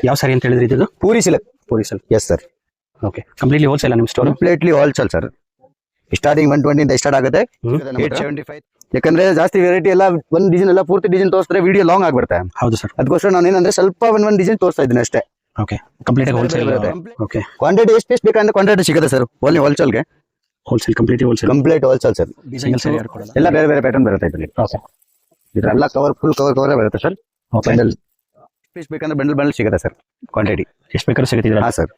ಯಾವ ಸಾರಿ ಅಂತ ಹೇಳಿದ್ರಿ ಇದು? Pure silk. Pure silk. Yes sir. Okay, completely wholesale ನಿಮ್ಮ store? Completely wholesale sir. Starting 120 ಇಂದ ಸ್ಟಾರ್ಟ್ ಆಗುತ್ತೆ. 875. ಯಾಕಂದ್ರೆ ಜಾಸ್ತಿ ವೆರೈಟಿ ಎಲ್ಲ ಒಂದ್ ಡಿಸೈನ್ ಎಲ್ಲ ಪೂರ್ತಿ ಡಿಸೈನ್ ತೋರಿಸಿದ್ರೆ ವಿಡಿಯೋ ಲಾಂಗ್ ಆಗ್ಬಿಡುತ್ತೆ. ಹೌದು ಸರ್. ಅದಕ್ಕೋಸ್ಕರ ನಾನು ಏನಂದ್ರೆ ಸ್ವಲ್ಪ ಒಂದ್ ಡಿಸೈನ್ ತೋರಿಸ್ತಾ ಇದ್ದೀನಿ ಅಷ್ಟೇ. ಓಕೆ, ಕಂಪ್ಲೀಟ್ ಆಗಿ ಹೋಲ್ಸೇಲ್ ಬರುತ್ತೆ. ಓಕೆ, ಕ್ವಾಂಟಿಟಿ ಎಷ್ಟು ಪೀಸ್ ಬೇಕಂದ್ರೆ ಕ್ವಾಂಟಿಟಿ ಸಿಗುತ್ತೆ ಸರ್. ಓನ್ಲಿ ಹೋಲ್ಸೇಲ್ಗೆ. Wholesale, completely wholesale. Complete wholesale sir. Design ಸರಿ ಯಾರು ಕೊಡಲ್ಲ, ಎಲ್ಲ ಬೇರೆ ಬೇರೆ ಪ್ಯಾಟರ್ನ್ ಬರುತ್ತೆ ಇದರಲ್ಲಿ. ಓಕೆ, ಇದೆಲ್ಲ ಫುಲ್ ಕವರ್ ಬರುತ್ತೆ ಸರ್. ಓಕೆ. ಬಂಡಲ್ ಪೀಸ್ ಬೇಕಂದ್ರೆ ಬಂಡಲ್ ಸಿಗುತ್ತೆ ಸರ್. ಕ್ವಾಂಟಿಟಿ ಎಷ್ಟು ಬೇಕಾದ್ರೂ ಸಿಗುತ್ತೆ. ಹಾ sir.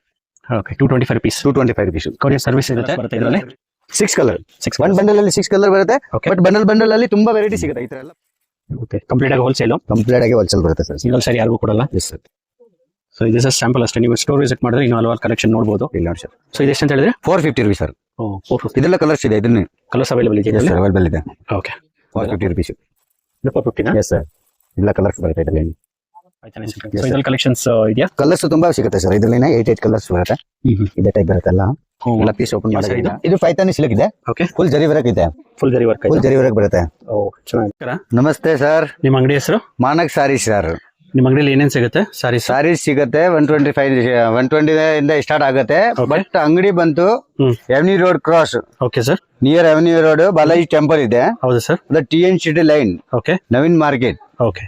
Okay, 225 piece. 225 rupees. Courier service ಇರುತ್ತೆ ಇದರಲ್ಲಿ. 6 ಕಲರ್. 6 1 ಬಂಡಲ್ ಅಲ್ಲಿ 6 ಕಲರ್ ಬರುತ್ತೆ. Okay. ಬಟ್ ಬಂಡಲ್ ಅಲ್ಲಿ ತುಂಬಾ ವೆರೈಟಿ ಸಿಗುತ್ತೆ ಈ ತರ ಎಲ್ಲ. ಓಕೆ, ಕಂಪ್ಲೀಟ್ ಆಗಿ ಹೋಲ್ಸೇಲ್. ಕಂಪ್ಲೀಟ್ ಆಗಿ ಹೋಲ್ಸೇಲ್ ಬರುತ್ತೆ ಸರ್. ಸಿಂಗಲ್ ಸಾರಿ ಯಾರಿಗೂ ಕೊಡಲ್ಲ. S sir. ಸೊ ಇದು ಜಸ್ಟ್ ಸ್ಯಾಂಪಲ್ ಅಷ್ಟೇ. ನೀವು ಸ್ಟೋರ್ ವಿಸಿಟ್ ಮಾಡಿದ್ರೆ ಇನ್ನೂ ಹಲವಾರು ಕಲೆಕ್ಷನ್ ನೋಡಬಹುದು. ಇಲ್ಲ ನೋಡಿ ಸರ್. ಸೊ ಇದು ಎಷ್ಟು ಅಂತ ಹೇಳಿದ್ರೆ? 450 rupees ಸರ್. ಓ, 450. ಇದೆಲ್ಲ ಕಲರ್ಸ್ ಇದೆ. ಇದನ್ನ ಕಲರ್ಸ್ ಅವೈಲೇಬಲ್ ಇದೆ ಇದರಲ್ಲಿ? ಅವೈಲೇಬಲ್ ಇದೆ. Okay, 450 rupees. ಇದು 450 ನಾ? Yes sir. ಇಲ್ಲ ಕಲರ್ಸ್ ಬರುತ್ತೆ ಇದರಲ್ಲಿ. ಸೊ ಇದರಲ್ಲಿ ಕಲೆಕ್ಷನ್ಸ್ ಇದೆಯಾ? ಕಲರ್ಸ್ ತುಂಬಾ ಸಿಗುತ್ತೆ ಸರ್. ಇದರಲ್ಲಿ 8 ಕಲರ್ಸ್ ಬರುತ್ತೆ. ಇದೇ ಟೈಪ್ ಬರುತ್ತಲ್ಲ. ಎಲ್ಲ ಪೀಸ್ ಓಪನ್ ಮಾಡಿ. ಇದು ಪೈಥಾನಿ ಸಿಲ್ಕ್ ಇದೆ. ಓಕೆ, ಫುಲ್ ಜರಿ ವರ್ಕ್ ಇದೆ. Full zari work. Full zari work ಬರುತ್ತೆ. ಓ, ಚೆನ್ನಾಗಿದೆ. ನಮಸ್ತೆ ಸರ್. ನಿಮ್ಮ ಅಂಗಡಿ ಹೆಸರು? Manak sorry sir. ನಿಮ್ಮ ಅಂಗಡಿಯಲ್ಲಿ ಏನೇನು ಸಿಗುತ್ತೆ? ಸಾರೀಸ್ ಸಿಗುತ್ತೆ. 120 ಇಂದ ಸ್ಟಾರ್ಟ್ ಆಗುತ್ತೆ. ಬಟ್ ಅಂಗಡಿ ಬಂತು Avenue Road cross. Okay sir. Near Avenue Road Balaji temple ಇದೆ. ಹೌದು sir. TN city line. Okay, Naveen market. Okay.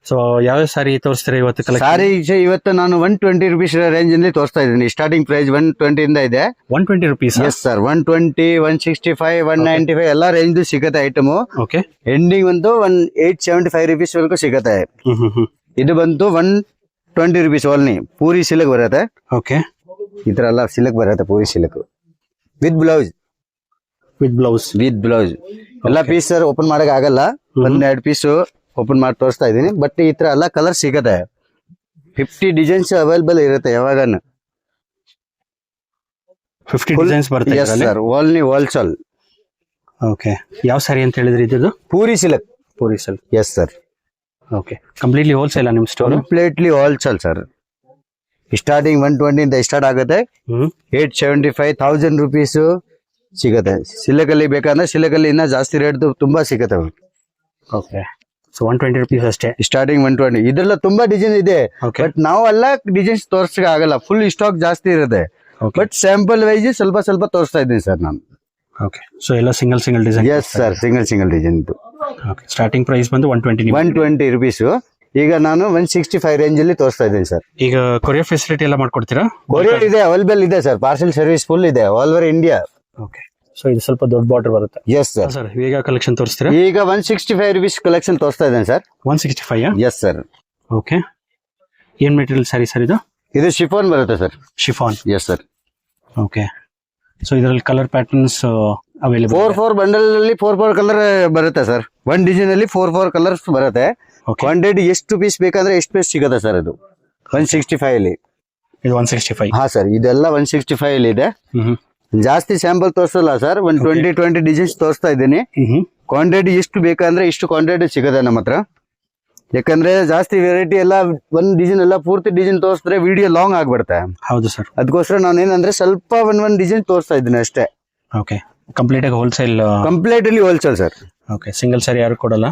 So ಯಾವ ಸಾರಿ ತೋರಿಸ್ತೀರಾ ಇವತ್ತು? ಸಾರಿ ಇವತ್ತು ನಾನು 120 rupees ರೇಂಜ್ ಅಲ್ಲಿ ತೋರಿಸ್ತಾ ಇದ್ದೀನಿ. ಸ್ಟಾರ್ಟಿಂಗ್ ಪ್ರೈಸ್ 120 ಇಂದ ಇದೆ. 120 rupees? Yes sir. 120, 165, 195 ಎಲ್ಲ ರೇಂಜ್ ಸಿಗುತ್ತೆ ಐಟಮ್. ಓಕೆ, ಎಂಡಿಂಗ್ ಬಂತು 875 rupees ವರೆಗೂ ಸಿಗುತ್ತೆ. ಇದು ಬಂತು 120 rupees ಓನ್ಲಿ. ಪೂರಿ ಸಿಲ್ಕ್ ಬರುತ್ತೆ. ಓಕೆ, ಈ ತರ ಎಲ್ಲ ಸಿಲ್ಕ್ ಬರುತ್ತೆ. Puri silk with blouse. With blouse ಎಲ್ಲ ಪೀಸ್ ಸರ್ ಓಪನ್ ಮಾಡಕ್ ಆಗಲ್ಲ. 1-2 ಪೀಸ್ ಓಪನ್ ಮಾಡಿ ತೋರಿಸ್ತಾ ಇದೀನಿ. ಬಟ್ ಈ ತರ ಎಲ್ಲ ಕಲರ್ ಸಿಗುತ್ತೆ. 50 ಡಿಸೈನ್ಸ್ ಅವೈಲೇಬಲ್ ಇರುತ್ತೆ ಯಾವಾಗನು. 50 ಡಿಸೈನ್ಸ್ ಬರುತ್ತೆ. Yes sir. Only wholesale. Okay, ಯಾವ ಸಾರಿ ಅಂತ ಹೇಳಿದ್ರಿ ಇದು? Pure silk. Pure silk. Yes sir. Okay, completely wholesale ನಿಮ್ಮ store? Completely wholesale sir. Starting 120 ಇಂದ ಸ್ಟಾರ್ಟ್ ಆಗುತ್ತೆ. 875,000 rupees ಸಿಗುತ್ತೆ. ಸಿಲ್ಕ್ ಅಲ್ಲಿ ಬೇಕಂದ್ರೆ ಸಿಲ್ಕ್ ಅಲ್ಲಿ ಇನ್ನ ಜಾಸ್ತಿ ರೇಟ್ ತುಂಬಾ ಸಿಗುತ್ತೆ. ಓಕೆ, ಸೊ 120 rupees ಅಷ್ಟೇ. ಸ್ಟಾರ್ಟಿಂಗ್ 120. ಇದ್ರಲ್ಲ ತುಂಬಾ ಡಿಸೈನ್ ಇದೆ. ಬಟ್ ನಾವು ಎಲ್ಲ ಡಿಸೈನ್ಸ್ ತೋರ್ಸಕ್ ಆಗಲ್ಲ. ಫುಲ್ ಸ್ಟಾಕ್ ಜಾಸ್ತಿ ಇರುತ್ತೆ. ಬಟ್ ಸ್ಯಾಂಪಲ್ ವೈಸ್ ಸ್ವಲ್ಪ ತೋರಿಸ್ತಾ ಇದ್ದೀನಿ ಸರ್ ನಾನು. ಓಕೆ, ಸೊ ಎಲ್ಲ single design? Yes sir. Single design. Okay, starting price ಬಂದು 120 rupees. ಈಗ ನಾನು 165 ರೇಂಜ್ ಅಲ್ಲಿ ತೋರಿಸ್ತಾ ಇದ್ದೀನಿ ಸರ್. ಈಗ ಕೊರಿಯರ್ ಫೆಸಿಲಿಟಿ ಎಲ್ಲ ಮಾಡ್ಕೊಡ್ತೀರಾ? ಕೊರಿಯರ್ ಇದೆ, ಅವೈಲೇಬಲ್ ಇದೆ ಸರ್. ಪಾರ್ಸಲ್ ಸರ್ವಿಸ್ ಫುಲ್ ಇದೆ all over India. Okay, so ಇದು ಸ್ವಲ್ಪ ದೊಡ್ಡ ಬಾರ್ಡರ್ ಬರುತ್ತೆ. Yes sir. ಸರ್ ಈಗ ಕಲೆಕ್ಷನ್ ತೋರಿಸ್ತೀರಾ? ಈಗ 165 rupees ಕಲೆಕ್ಷನ್ ತೋರಿಸ್ತಾ ಇದ್ದೇನೆ ಸರ್. 165? S sir. ಓಕೆ, ಏನ್ ಮೆಟೀರಿಯಲ್ ಸಾರಿ ಸರ್ ಇದು? ಇದು ಶಿಫಾನ್ ಬರುತ್ತೆ sir. Chiffon. S sir. Okay, so ಇದರಲ್ಲಿ ಕಲರ್ ಪ್ಯಾಟರ್ನ್ಸ್ ಅವೈಲೇಬಲ್? 4 ಬಂಡಲ್ ಅಲ್ಲಿ 4 ಕಲರ್ ಬರುತ್ತೆ ಸರ್. 1 ಡಿಸೈನ್ ಅಲ್ಲಿ 4 ಕಲರ್ಸ್ ಬರುತ್ತೆ. ಕ್ವಾಂಟಿಟಿ ಎಷ್ಟು ಪೀಸ್ ಬೇಕಂದ್ರೆ ಎಷ್ಟು ಪೀಸ್ ಸಿಗುತ್ತೆ ಸರ್. ಇದು 165 ಅಲ್ಲಿ. ಇದು 165? ಹಾ ಸರ್. ಇದೆಲ್ಲ 165 ಅಲ್ಲಿ ಇದೆ. ಜಾಸ್ತಿ ಸ್ಯಾಂಪಲ್ ತೋರಿಸಲ್ಲ ಸರ್. 20 ಡಿಸೈನ್ಸ್ ತೋರಿಸ್ತಾ ಇದ್ದೀನಿ. ಕ್ವಾಂಟಿಟಿ ಎಷ್ಟು ಬೇಕಂದ್ರೆ ಇಷ್ಟು ಕ್ವಾಂಟಿಟಿ ಸಿಗುತ್ತೆ ನಮ್ಮ ಹತ್ರ. ಯಾಕಂದ್ರೆ ಜಾಸ್ತಿ ವೆರೈಟಿ ಎಲ್ಲ ಒಂದ್ ಡಿಸೈನ್ ಎಲ್ಲ ಪೂರ್ತಿ ಡಿಸೈನ್ ತೋರಿಸಿದ್ರೆ ವಿಡಿಯೋ ಲಾಂಗ್ ಆಗ್ಬಿಡುತ್ತೆ. ಹೌದು ಸರ್. ಅದಕ್ಕೋಸ್ಕರ ನಾನು ಏನಂದ್ರೆ ಸ್ವಲ್ಪ ಒಂದ್ ಡಿಸೈನ್ ತೋರಿಸ್ತಾ ಇದ್ದೀನಿ ಅಷ್ಟೇ. ಓಕೆ, ಕಂಪ್ಲೀಟ್ ಆಗಿ wholesale? Completely wholesale sir. Okay, single sari ಯಾರು ಕೊಡಲ್ಲ?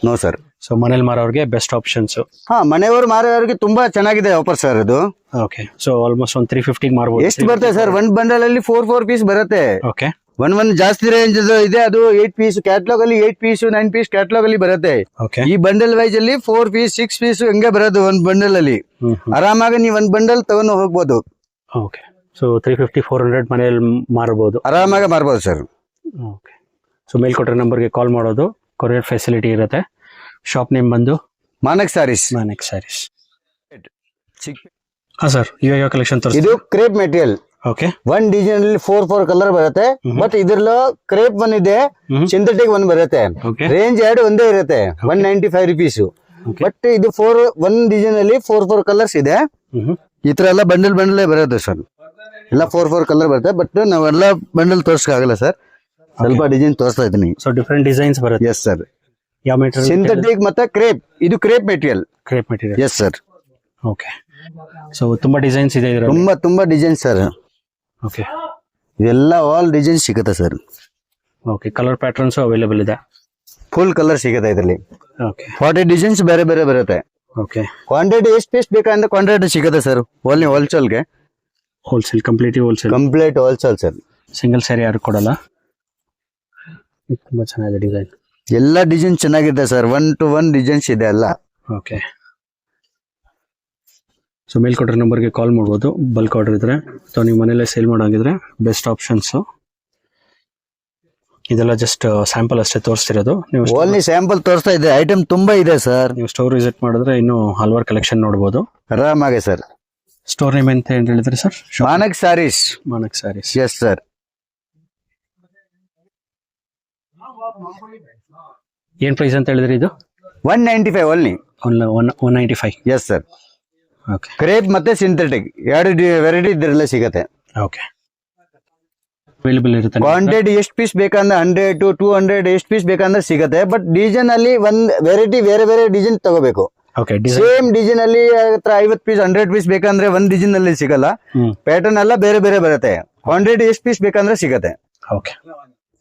No sir. ಸೊ ಮನೇಲಿ ಮಾರೋರಿಗೆ ಬೆಸ್ಟ್ ಆಪ್ಷನ್ಸ್. ಹಾ, ಮನೆಯವರು ಮಾರೋರಿಗೆ ತುಂಬಾ ಚೆನ್ನಾಗಿದೆ ಆಫರ್ ಸರ್ ಇದು. ಓಕೆ, ಸೊ ಆಲ್ಮೋಸ್ಟ್ ಒಂದು 350 ಮಾರಬಹುದು. ಎಷ್ಟು ಬರುತ್ತೆ ಸರ್? 1 ಬಂಡಲ್ ಅಲ್ಲಿ 4 ಪೀಸ್ ಬರುತ್ತೆ. ಓಕೆ, ಒಂದ್ ಜಾಸ್ತಿ ರೇಂಜ್ ಇದೆ. ಅದು 8 ಪೀಸ್ ಕ್ಯಾಟ್ಲಾಗ್ ಅಲ್ಲಿ, 8 ಪೀಸ್ 9 ಪೀಸ್ ಕ್ಯಾಟ್ಲಾಗ್ ಅಲ್ಲಿ ಬರುತ್ತೆ. ಓಕೆ, ಈ ಬಂಡಲ್ ವೈಸ್ ಅಲ್ಲಿ 4 ಪೀಸ್ 6 ಪೀಸ್ ಹಂಗೆ ಬರೋದು. 1 ಬಂಡಲ್ ಅಲ್ಲಿ ಆರಾಮಾಗಿ ನೀವು 1 ಬಂಡಲ್ ತಗೊಂಡು ಹೋಗ್ಬೋದು. ಓಕೆ, ಸೊ 350-400 ಮನೆಯಲ್ಲಿ ಮಾರಬಹುದು, ಆರಾಮಾಗಿ ಮಾರಬಹುದು ಸರ್. ಓಕೆ, ಸೊ ಮೇಲ್ಕೊಟ್ರೆ ನಂಬರ್ಗೆ ಕಾಲ್ ಮಾಡೋದು. ಕೊರಿಯರ್ ಫೆಸಿಲಿಟಿ ಇರುತ್ತೆ. ಶಾಪ್ ನೇಮ್ ಬಂದು ಮಾನಕ್ ಸಾರೀಸ್. ಮಾನಕ್ ಸಾರೀಸ್. ಹಾ ಸರ್, ಇವಾಗ ಕಲೆಕ್ಷನ್ ತೋರಿಸಿ. ಇದು ಕ್ರೇಪ್ ಮೆಟೀರಿಯಲ್. ಓಕೆ, 1 ಡಿಸೈನ್ ಅಲ್ಲಿ 4 ಕಲರ್ ಬರುತ್ತೆ. ಬಟ್ ಇದ್ರಲ್ಲೂ ಕ್ರೇಪ್ 1 ಇದೆ, ಸಿಂಥೆಟಿಕ್ 1 ಬರುತ್ತೆ. ರೇಂಜ್ 2 ಒಂದೇ ಇರುತ್ತೆ. 195 rupees. ಬಟ್ ಇದು 1 ಡಿಸೈನ್ ಅಲ್ಲಿ 4 ಕಲರ್ಸ್ ಇದೆ. ಈ ತರ ಎಲ್ಲ ಬಂಡಲ್ ಬರುತ್ತೆ ಸರ್. ಎಲ್ಲ 4 ಕಲರ್ ಬರುತ್ತೆ. ಬಟ್ ನಾವೆಲ್ಲ ಬಂಡಲ್ ತೋರ್ಸಕ್ಕಾಗಲ್ಲ ಸರ್. ಸ್ವಲ್ಪ ಡಿಸೈನ್ ತೋರಿಸ್ತಾ ಇದ್ದೀನಿ. ಸೊ ಡಿಫರೆಂಟ್ ಡಿಸೈನ್ಸ್ ಬರುತ್ತೆ. Yes sir. ಯಾವ ಮೆಟೀರಿಯಲ್? ಸಿಂಥೆಟಿಕ್ ಮತ್ತೆ ಕ್ರೇಪ್. ಇದು crepe material. Crepe material. Yes sir. Okay, so ತುಂಬಾ ಡಿಸೈನ್ಸ್ ಇದೆ ಇದರಲ್ಲಿ? ತುಂಬಾ ಡಿಸೈನ್ ಸರ್. ಓಕೆ, ಇದೆಲ್ಲ ಆಲ್ ಡಿಸೈನ್ ಸಿಗುತ್ತೆ sir. Okay, colour patterns available ಇದೆ. ಫುಲ್ ಕಲರ್ ಸಿಗುತ್ತೆ ಇದರಲ್ಲಿ. ಓಕೆ, 40 ಡಿಸೈನ್ಸ್ ಬೇರೆ ಬರುತ್ತೆ. ಓಕೆ. ಕ್ವಾಂಟಿಟಿ ಎಷ್ಟು ಪೀಸ್ ಬೇಕಂದ್ರೆ ಕ್ವಾಂಟಿಟಿ ಸಿಗುತ್ತೆ ಸರ್. ಓನ್ಲಿ ಹೋಲ್ಸೇಲ್ಗೆ. Wholesale, completely wholesale. Complete wholesale sir. Single sari ಯಾರು ಕೊಡಲ್ಲ. ತುಂಬಾ ಚೆನ್ನಾಗಿದೆ ಡಿಸೈನ್. ಎಲ್ಲ ಡಿಸೈನ್ ಚೆನ್ನಾಗಿದೆ ಸರ್. 1 to 1 ಡಿಸೈನ್ಸ್ ಇದೆ ಎಲ್ಲ. ಓಕೆ. ಸೊ ಮೇಲ್ಕೊಟ್ರೆ ನಂಬರ್ಗೆ ಕಾಲ್ ಮಾಡ್ಬೋದು ಬಲ್ಕ್ ಆರ್ಡರ್ ಇದ್ರೆ, ಅಥವಾ ನೀವು ಮನೇಲೆ ಸೇಲ್ ಮಾಡೋಂಗಿದ್ರೆ ಬೆಸ್ಟ್ ಆಪ್ಷನ್ಸು. ಇದೆಲ್ಲ ಜಸ್ಟ್ ಸ್ಯಾಂಪಲ್ ಅಷ್ಟೇ ತೋರಿಸ್ತಿರೋದು. ನೀವು ಓನ್ಲಿ ಸ್ಯಾಂಪಲ್ ತೋರಿಸ್ತಾ ಇದೆ. ಐಟಮ್ ತುಂಬಾ ಇದೆ ಸರ್. ನೀವು ಸ್ಟೋರ್ ವಿಸಿಟ್ ಮಾಡಿದ್ರೆ ಇನ್ನೂ ಹಲವಾರು ಕಲೆಕ್ಷನ್ ನೋಡ್ಬೋದು ಆರಾಮಾಗಿ ಸರ್. ಸ್ಟೋರ್ ನೇಮ್ ಅಂತ ಏನ್ ಹೇಳಿದ್ರಿ sir? Manak saris. Manak saris. Yes sir. ಏನ್ ಪ್ರೈಸ್ ಅಂತ ಹೇಳಿದ್ರಿ ಇದು? 195 only. 195. Yes sir. Okay. Crepe ಮತ್ತೆ ಸಿಂಥೆಟಿಕ್ ಎರಡು ವೆರೈಟಿ ಇದರಲ್ಲೇ ಸಿಗುತ್ತೆ. ಓಕೆ. ಅವೈಲೇಬಲ್ ಇರುತ್ತೆ. ಕ್ವಾಂಟಿಟಿ ಎಷ್ಟು ಪೀಸ್ ಬೇಕಂದ್ರೆ 100 to 200 ಎಷ್ಟು ಪೀಸ್ ಬೇಕಂದ್ರೆ ಸಿಗುತ್ತೆ. ಬಟ್ ಡಿಸೈನ್ ಅಲ್ಲಿ ಒಂದ್ ವೆರೈಟಿ ಬೇರೆ ಬೇರೆ ಡಿಸೈನ್ ತಗೋಬೇಕು. ಓಕೆ. ಸೇಮ್ ಡಿಸೈನ್ ಅಲ್ಲಿ 50 ಪೀಸ್ 100 ಪೀಸ್ ಬೇಕಂದ್ರೆ ಒಂದ್ ಡಿಸೈನ್ ಅಲ್ಲಿ ಸಿಗಲ್ಲ. ಪ್ಯಾಟರ್ನ್ ಎಲ್ಲ ಬೇರೆ ಬೇರೆ ಬರುತ್ತೆ. ಕ್ವಾಂಟಿಟಿ ಎಷ್ಟು ಪೀಸ್ ಬೇಕಂದ್ರೆ ಸಿಗುತ್ತೆ. ಓಕೆ.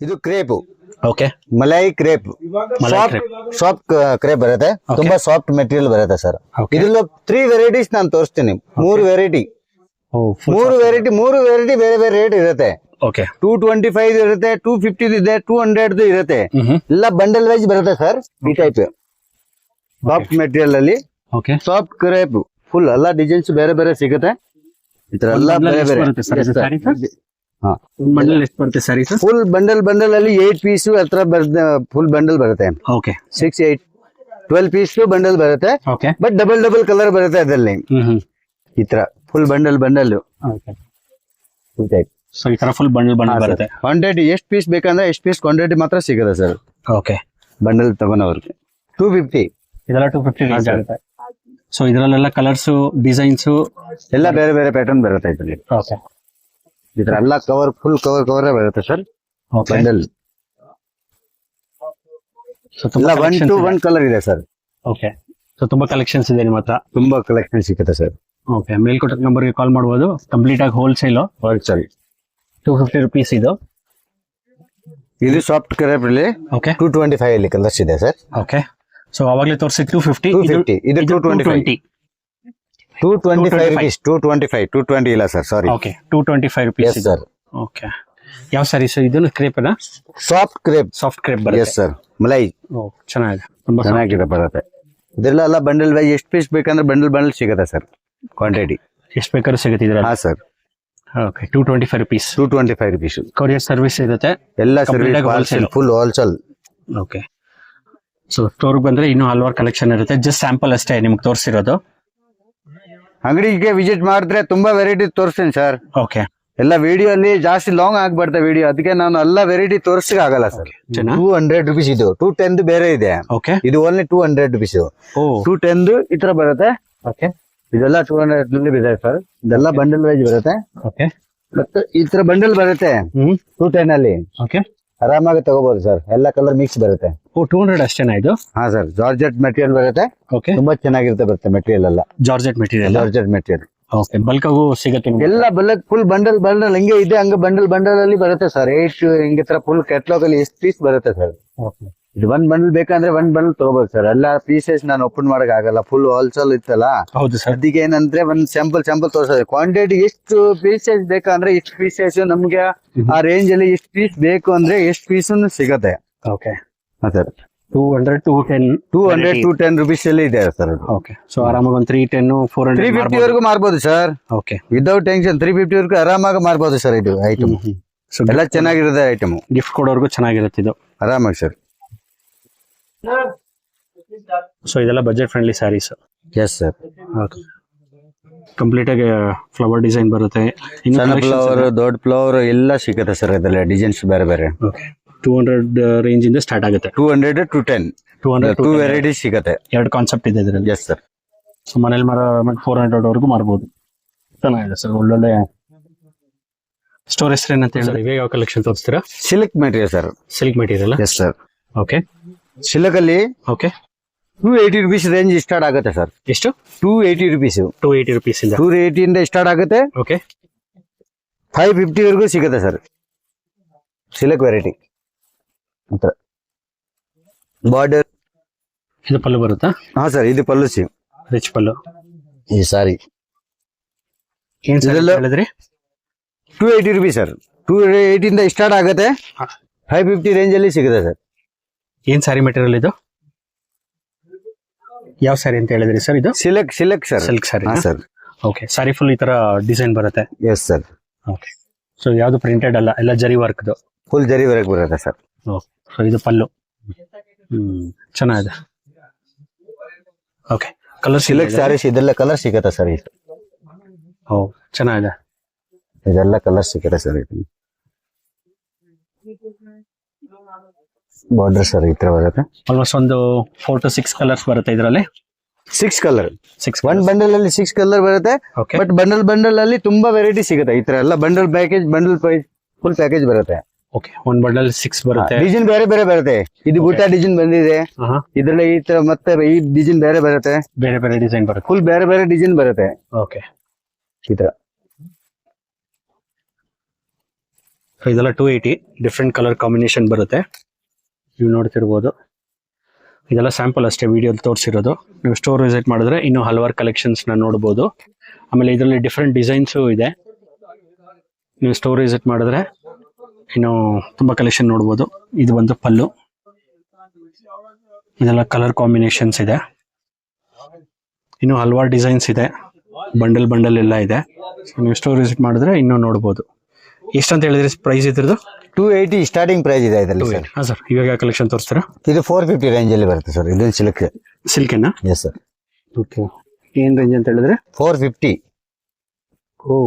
ಇದು crepe. Okay. Malai crepe. Soft crepe ಬರುತ್ತೆ. ತುಂಬಾ ಸಾಫ್ಟ್ ಮೆಟೀರಿಯಲ್ ಬರುತ್ತೆ ಸರ್. ಇದ್ರಲ್ಲಿ 3 ವೆರೈಟೀಸ್ ನಾನು ತೋರಿಸ್ತೀನಿ. 3 ವೆರೈಟಿ. ಮೂರು ವೆರೈಟಿ ಬೇರೆ ಬೇರೆ ರೇಟ್ ಇರುತ್ತೆ. ಓಕೆ. 225 ಇರುತ್ತೆ, 250 ಇದೆ, 200 ಇರುತ್ತೆ. ಎಲ್ಲ ಬಂಡಲ್ ವೈಸ್ ಬರುತ್ತೆ ಸರ್. ಈ ಟೈಪ್ ಸಾಫ್ಟ್ ಮೆಟೀರಿಯಲ್ ಅಲ್ಲಿ. ಓಕೆ. ಸಾಫ್ಟ್ ಕ್ರೇಪ್ ಫುಲ್ ಎಲ್ಲ ಡಿಸೈನ್ಸ್ ಬೇರೆ ಬೇರೆ ಸಿಗುತ್ತೆ. ಈ ತರ ಎಲ್ಲ ಬೇರೆ ಬೇರೆ. ಬಂಡಲ್ ಎಷ್ಟು ಬರುತ್ತೆ ಸ್ಯಾರಿ ಸರ್? ಫುಲ್ ಬಂಡಲ್ ಅಲ್ಲಿ 8 ಪೀಸ್ ಹತ್ರ ಫುಲ್ ಬಂಡಲ್ ಬರುತ್ತೆ. ಓಕೆ. 6, 8, 12 ಪೀಸ್ ಬಂಡಲ್ ಬರುತ್ತೆ. ಓಕೆ. ಬಟ್ ಡಬಲ್ ಕಲರ್ ಬರುತ್ತೆ ಅದರಲ್ಲಿ. ಈ ತರ ಫುಲ್ ಬಂಡಲ್. ಸೊ ಈ ತರ ಫುಲ್ ಬಂಡಲ್ ಬರುತ್ತೆ. ಕ್ವಾಂಟಿಟಿ ಎಷ್ಟು ಪೀಸ್ ಬೇಕಂದ್ರೆ ಎಷ್ಟು ಪೀಸ್ ಕ್ವಾಂಟಿಟಿ ಮಾತ್ರ ಸಿಗುತ್ತೆ ಸರ್. ಓಕೆ. ಬಂಡಲ್ ತಗೊಂಡವ್ರಿಗೆ 250. ಇದೆಲ್ಲ 250 ರೇಂಜ್ ಆಗುತ್ತೆ. ಸೊ ಇದರಲ್ಲೆಲ್ಲ ಕಲರ್ಸ್ ಡಿಸೈನ್ಸ್ ಎಲ್ಲ ಬೇರೆ ಬೇರೆ ಪ್ಯಾಟರ್ನ್ ಬರುತ್ತೆ ಇದರಲ್ಲಿ. ಓಕೆ. ಈ ತರ ಎಲ್ಲ ಫುಲ್ ಕವರ್ ಬರುತ್ತೆ ಸರ್. ಬಂಡಲ್ ಎಲ್ಲ 1 to 1 ಕಲರ್ ಇದೆ ಸರ್. ಓಕೆ. ಸೊ ತುಂಬಾ ಕಲೆಕ್ಷನ್ಸ್ ಇದೆ ನಿಮ್ಮ ಹತ್ರ. ತುಂಬಾ ಕಲೆಕ್ಷನ್ ಸಿಗುತ್ತೆ ಸರ್. ಓಕೆ. ಮೇಲ್ಕೊಟ್ಟ ನಂಬರ್ಗೆ ಕಾಲ್ ಮಾಡ್ಬೋದು. ಕಂಪ್ಲೀಟ್ ಆಗಿ ಹೋಲ್ಸೇಲ್ 250 ರುಪೀಸ್ ಇದು. ಇದು ಸಾಫ್ಟ್ ಕ್ರೇಪ್ ಅಲ್ಲಿ. ಓಕೆ. 225 ಅಲ್ಲಿ ಕಲರ್ಸ್ ಇದೆ ಸರ್. ಓಕೆ. ಸೊ ಅವಾಗಲೇ ತೋರಿಸಿ 250. ಇದು 225. 225 rupees. 220 ಇಲ್ಲ sir, sorry. Okay. 225 rupees sir. Okay. ಯಾವ ಸ್ಯಾರಿ ಸರ್ ಇದನ್ನು? ಕ್ರೇಪ್ ಅಲ್ಲ? ಸಾಫ್ಟ್ ಕ್ರೇಪ್ ಬರುತ್ತೆ. Yes sir. ಮಲೈ. ಓ ಚೆನ್ನಾಗಿದೆ. ತುಂಬಾ ಚೆನ್ನಾಗಿದೆ ಬರುತ್ತೆ. ಇದೆಲ್ಲ ಬಂಡಲ್ ವೈಸ್ ಎಷ್ಟು ಪೀಸ್ ಬೇಕಂದ್ರೆ ಬಂಡಲ್ ಸಿಗುತ್ತೆ ಸರ್. ಕ್ವಾಂಟಿಟಿ ಎಷ್ಟು ಬೇಕಾದ್ರೂ ಸಿಗುತ್ತೆ ಇದ್ರಲ್ಲಿ. ಹಾ sir. Okay. 225 rupees. 225 rupees. Courier service ಇರುತ್ತೆ. ಎಲ್ಲ service full wholesale. Okay. So store ಬಂದ್ರೆ ಇನ್ನೂ ಹಲವಾರು ಕಲೆಕ್ಷನ್ ಇರುತ್ತೆ. ಜಸ್ಟ್ ಸ್ಯಾಂಪಲ್ ಅಷ್ಟೇ ನಿಮ್ಗೆ ತೋರಿಸಿರೋದು. ಅಂಗಡಿಗೆ ವಿಸಿಟ್ ಮಾಡಿದ್ರೆ ತುಂಬಾ ವೆರೈಟಿ ತೋರಿಸ್ತೀನಿ ಸರ್. ಓಕೆ. ಎಲ್ಲ ವಿಡಿಯೋ ಅಲ್ಲಿ ಜಾಸ್ತಿ ಲಾಂಗ್ ಆಗ್ಬಾರ್ದು ವಿಡಿಯೋ, ಅದಕ್ಕೆ ನಾನು ಎಲ್ಲ ವೆರೈಟಿ ತೋರಿಸಕ್ ಆಗಲ್ಲ ಸರ್. 200 rupees ಇದು. 210 ಬೇರೆ ಇದೆ. ಓಕೆ. ಇದು ಓನ್ಲಿ 200 rupees. 210 ಈ ತರ ಬರುತ್ತೆ. ಓಕೆ. ಇದೆಲ್ಲ 200 ಇದೆ ಸರ್. ಇದೆಲ್ಲ ಬಂಡಲ್ ವೈಸ್ ಬರುತ್ತೆ. ಓಕೆ. ಮತ್ತೆ ಈ ತರ ಬಂಡಲ್ ಬರುತ್ತೆ 210 ಅಲ್ಲಿ. ಓಕೆ. ಆರಾಮಾಗಿ ತಗೋಬಹುದು ಸರ್. ಎಲ್ಲ ಕಲರ್ ಮಿಕ್ಸ್ ಬರುತ್ತೆ. 200 ಅಷ್ಟೇನಾ ಇದು? ಹಾ ಸರ್. ಜಾರ್ಜೆಟ್ ಮೆಟೀರಿಯಲ್ ಬರುತ್ತೆ. ಓಕೆ. ತುಂಬಾ ಚೆನ್ನಾಗಿರುತ್ತೆ ಮೆಟೀರಿಯಲ್ ಎಲ್ಲ. Georgette material. ಓಕೆ. ಬಲ್ಕ್ ಆಗೂ ಸಿಗುತ್ತೆ ಎಲ್ಲ ಫುಲ್ ಬಂಡಲ್ ಹಿಂಗೆ ಇದೆ. ಹಂಗ ಬಂಡಲ್ ಅಲ್ಲಿ ಬರುತ್ತೆ ಸರ್. 8 ಹಿಂಗೆ ತರ ಫುಲ್ ಕ್ಯಾಟ್ಲಾಗ್ ಅಲ್ಲಿ ಎಷ್ಟು ಪೀಸ್ ಬರುತ್ತೆ ಸರ್. ಇದು 1 ಬಂಡಲ್ ಬೇಕಂದ್ರೆ 1 ಬಂಡಲ್ ತಗೋಬಹುದು ಸರ್. ಎಲ್ಲ ಪೀಸಸ್ ನಾನು ಓಪನ್ ಮಾಡಕ್ ಆಗಲ್ಲ. ಫುಲ್ ಹೋಲ್ಸೇಲ್ ಇತ್ತಲ್ಲ. ಹೌದು ಸರ್. ಅದಕ್ಕೆ ಏನಂದ್ರೆ ಒಂದ್ ಸ್ಯಾಂಪಲ್ ತೋರಿಸೋದು. ಕ್ವಾಂಟಿಟಿ ಎಷ್ಟು ಪೀಸಸ್ ಬೇಕಂದ್ರೆ ಇಷ್ಟು ಪೀಸಸ್ ನಮ್ಗೆ ಆ ರೇಂಜ್ ಅಲ್ಲಿ ಎಷ್ಟು ಪೀಸ್ ಬೇಕು ಅಂದ್ರೆ ಎಷ್ಟು ಪೀಸ್ ಸಿಗತ್ತೆ. ಓಕೆ. ಹಾ ಸರ್. 200 to 210 rupees ಅಲ್ಲಿ ಇದೆ ಸರ್. ಓಕೆ. ಸೊ ಆರಾಮಾಗಿ ಒಂದು 310 400 350 ವರೆಗೂ ಮಾರ್ಬೋದು ಸರ್. ಓಕೆ. ವಿದೌಟ್ ಟೆನ್ಷನ್ 350 ವರೆಗೂ ಆರಾಮಾಗಿ ಮಾರ್ಬೋದು ಸರ್. ಇದು ಐಟಮ್ ಎಲ್ಲ ಚೆನ್ನಾಗಿರುತ್ತೆ. ಐಟಮ್ ಗಿಫ್ಟ್ ಕೊಡೋರ್ಗು ಚೆನ್ನಾಗಿರುತ್ತೆ ಇದು ಆರಾಮಾಗಿ ಸರ್. ಸೊ ಇದೆಲ್ಲ budget friendly sarees. Yes sir. Okay. Complete ಆಗಿ ಫ್ಲವರ್ ಡಿಸೈನ್ ಬರುತ್ತೆ. ಸಣ್ಣ ಫ್ಲವರ್, ದೊಡ್ಡ ಫ್ಲವರ್ ಎಲ್ಲ ಸಿಗುತ್ತೆ ಸರ್. ಇದೆಲ್ಲ ಡಿಸೈನ್ಸ್ ಬೇರೆ ಬೇರೆ. ಓಕೆ. 200 ರೇಂಜ್ ಇಂದ ಸ್ಟಾರ್ಟ್ ಆಗುತ್ತೆ. 200 to 10 2 ವೆರೈಟೀಸ್ ಸಿಗುತ್ತೆ. 2 ಕಾನ್ಸೆಪ್ಟ್ ಇದೆ ಇದರಲ್ಲಿ. S sir. ಸೊ ಮನೇಲಿ 400 ವರೆಗೂ ಮಾರ್ಬೋದು. ಚೆನ್ನಾಗಿದೆ ಸರ್. ಒಳ್ಳೊಳ್ಳೆ ಸ್ಟೋರ್ ಹೆಸರು ಏನಂತ ಹೇಳಿದ್ರೆ ಇವಾಗ ಯಾವ ಕಲೆಕ್ಷನ್ ತೋರಿಸ್ತೀರಾ? Silk material sir. Silk material. Yes sir. Okay. Silk ಅಲ್ಲಿ ಓಕೆ 280 rupees ರೇಂಜ್ ಸ್ಟಾರ್ಟ್ ಆಗುತ್ತೆ ಸರ್. ಎಷ್ಟು? 280 rupees. 280 rupees ಇಂದ 280 ಇಂದ ಸ್ಟಾರ್ಟ್ ಆಗುತ್ತೆ. ಓಕೆ. 550 ವರೆಗೂ ಸಿಗುತ್ತೆ ಸರ್. Silk variety. ಬಾರ್ಡರ್ ಇದು ಪಲ್ಲು ಬರುತ್ತಾ? ಹಾ ಸರ್. ಇದು ಪಲ್ಲು ಸಿ ರಿಚ್ ಪಲ್ಲು. ಈ ಸಾರಿ ಏನ್ ಸರ್ ಇದೆಲ್ಲ- ಹೇಳಿದ್ರಿ? 280 rupees ಸರ್. 280 ಇಂದ ಸ್ಟಾರ್ಟ್ ಆಗುತ್ತೆ, 550 ರೇಂಜ್ ಅಲ್ಲಿ ಸಿಗುತ್ತೆ ಸರ್. ಏನ್ ಸ್ಯಾರಿ ಮೆಟೀರಿಯಲ್ ಇದು? ಯಾವ ಸ್ಯಾರಿ ಅಂತ ಹೇಳಿದ್ರಿ ಸರ್ ಇದು? Silk sir. Silk sari. Sir. Okay, sari full ಈ ತರ ಡಿಸೈನ್ ಬರುತ್ತೆ. Yes sir. ಓಕೆ, ಸೊ ಯಾವ್ದು ಪ್ರಿಂಟೆಡ್ ಅಲ್ಲ, ಎಲ್ಲ ಜರಿ ವರ್ಕ್ದು. ಫುಲ್ ಜರಿ ವರ್ಕ್ ಬರುತ್ತೆ ಸರ್. ಸೊ ಇದು ಪಲ್ಲು. ಚೆನ್ನಾಗಿದೆ. ಓಕೆ, ಕಲರ್ ಸಿಲ್ಕ್ ಸ್ಯಾರೀಸ್ ಇದೆಲ್ಲ ಕಲರ್ ಸಿಗುತ್ತೆ ಸರ್. ಇದು ಚೆನ್ನಾಗಿದೆ. ಇದೆಲ್ಲ ಕಲರ್ ಸಿಗುತ್ತೆ ಸರ್. ಇದು ಬಾರ್ಡರ್ ಸರ್ ಈ ತರ ಬರುತ್ತೆ. ಆಲ್ಮೋಸ್ಟ್ ಒಂದು 4 to 6 ಕಲರ್ಸ್ ಬರುತ್ತೆ ಇದರಲ್ಲಿ. 6 ಕಲರ್. 6 1 ಬಂಡಲ್ ಅಲ್ಲಿ 6 ಕಲರ್ ಬರುತ್ತೆ. ಓಕೆ, ಬಟ್ ಬಂಡಲ್ ಅಲ್ಲಿ ತುಂಬಾ ವೆರೈಟಿ ಸಿಗುತ್ತೆ. ಈ ತರ ಎಲ್ಲ ಬಂಡಲ್ ಪ್ರೈಸ್ ಫುಲ್ ಪ್ಯಾಕೇಜ್ ಬರುತ್ತೆ. ಓಕೆ, 1 ಬಂಡಲ್ 6 ಬರುತ್ತೆ. ಡಿಸೈನ್ ಬೇರೆ ಬೇರೆ ಬರುತ್ತೆ. ಇದು ಬುಟ್ಟ ಡಿಸೈನ್ ಬಂದಿದೆ ಇದ್ರಲ್ಲಿ. ಈ ತರ ಮತ್ತೆ ಈ ಡಿಸೈನ್ ಬೇರೆ ಬರುತ್ತೆ. ಬೇರೆ ಬೇರೆ ಡಿಸೈನ್ ಬರುತ್ತೆ. ಫುಲ್ ಬೇರೆ ಬೇರೆ ಡಿಸೈನ್ ಬರುತ್ತೆ. ಓಕೆ, ಈ ತರ ಇದೆಲ್ಲ 280 ಡಿಫ್ರೆಂಟ್ ಕಲರ್ ಕಾಂಬಿನೇಷನ್ ಬರುತ್ತೆ. ನೀವು ನೋಡ್ತಿರ್ಬೋದು. ಇದೆಲ್ಲ ಸ್ಯಾಂಪಲ್ ಅಷ್ಟೇ, ವಿಡಿಯೋ ತೋರಿಸಿರೋದು. ನೀವು ಸ್ಟೋರ್ ವಿಸಿಟ್ ಮಾಡಿದ್ರೆ ಇನ್ನೂ ಹಲವಾರು ಕಲೆಕ್ಷನ್ಸ್ ನ ನೋಡ್ಬೋದು. ಆಮೇಲೆ ಇದರಲ್ಲಿ ಡಿಫ್ರೆಂಟ್ ಡಿಸೈನ್ಸು ಇದೆ. ನೀವು ಸ್ಟೋರ್ ವಿಸಿಟ್ ಮಾಡಿದ್ರೆ ಇನ್ನು ತುಂಬಾ ಕಲೆಕ್ಷನ್ ನೋಡ್ಬೋದು. ಇದು ಬಂದು ಪಲ್ಲು. ಇದೆಲ್ಲ ಕಲರ್ ಕಾಂಬಿನೇಷನ್ಸ್ ಇದೆ. ಇನ್ನು ಹಲವಾರು ಡಿಸೈನ್ಸ್ ಇದೆ. ಬಂಡಲ್ ಎಲ್ಲ ಇದೆ. ನೀವು ಸ್ಟೋರ್ ವಿಸಿಟ್ ಮಾಡಿದ್ರೆ ಇನ್ನೂ ನೋಡ್ಬೋದು. ಎಷ್ಟಂತ ಹೇಳಿದ್ರಿ ಪ್ರೈಸ್ ಇದ್ರದ್ದು? 280 ಸ್ಟಾರ್ಟಿಂಗ್ ಪ್ರೈಸ್ ಇದೆ ಇದರಲ್ಲಿ ಸರ್. ಹಾ ಸರ್, ಇವಾಗ ಯಾವ ಕಲೆಕ್ಷನ್ ತೋರಿಸ್ತೀರಾ? ಇದು 450 ರೇಂಜ್ ಅಲ್ಲಿ ಬರುತ್ತೆ ಸರ್. ಇದು ಸಿಲ್ಕೆನಾ? Yes sir. ಓಕೆ, ಏನ್ ರೇಂಜ್ ಅಂತ ಹೇಳಿದ್ರೆ? 450. ಓ,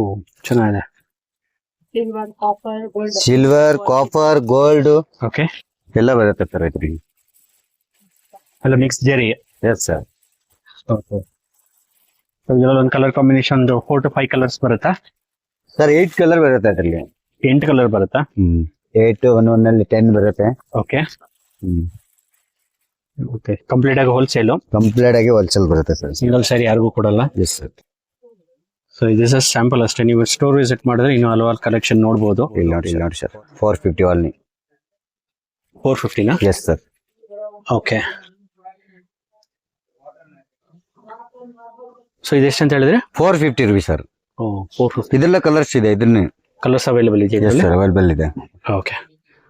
ಚೆನ್ನಾಗಿದೆ. ಸಿಲ್ವರ್, ಕಾಪರ್, ಗೋಲ್ಡ್ ಓಕೆ, ಎಲ್ಲ ಬರುತ್ತೆ ಸರ್ ಇದ್ರಿಗೆ. ಎಲ್ಲ ಮಿಕ್ಸ್ ಜರಿ. S sir. ಓಕೆ, ಒಂದು ಕಲರ್ ಕಾಂಬಿನೇಷನ್ 4 to 5 ಕಲರ್ಸ್ ಬರುತ್ತಾ ಸರ್? 8 ಕಲರ್ ಬರುತ್ತೆ ಅದರಲ್ಲಿ. 8 ಕಲರ್ ಬರುತ್ತಾ? 8 ಒಂದೊಂದಲ್ಲಿ 10 ಬರುತ್ತೆ. ಓಕೆ, ಓಕೆ, ಕಂಪ್ಲೀಟ್ ಆಗಿ ಹೋಲ್ಸೇಲ್. ಕಂಪ್ಲೀಟ್ ಆಗಿ ಹೋಲ್ಸೇಲ್ ಬರುತ್ತೆ ಸರ್. ಸಿಂಗಲ್ ಸ್ಯಾರಿ ಯಾರಿಗೂ ಕೊಡಲ್ಲ. S sir. So this is sample ಅಷ್ಟೇ. ನೀವು ಸ್ಟೋರ್ ವಿಸಿಟ್ ಮಾಡಿದ್ರೆ ಇನ್ನೂ ಹಲವಾರು ಕಲೆಕ್ಷನ್ ನೋಡಬಹುದು. ಇಲ್ಲಿ ನೋಡಿ ಸರ್, 450 ಓನ್ಲಿ. 450ನಾ? Yes sir. ಓಕೆ, ಸೊ ಇದೆಷ್ಟು ಅಂತ ಹೇಳಿದ್ರೆ? 450 rupees ಸರ್. 450. ಇದೆಲ್ಲ ಕಲರ್ಸ್ ಇದೆ. ಇದನ್ನ ಕಲರ್ಸ್ ಅವೈಲೇಬಲ್ ಇದೆ ಎಸ್ ಸರ್, ಅವೈಲೇಬಲ್ ಇದೆ. ಓಕೆ,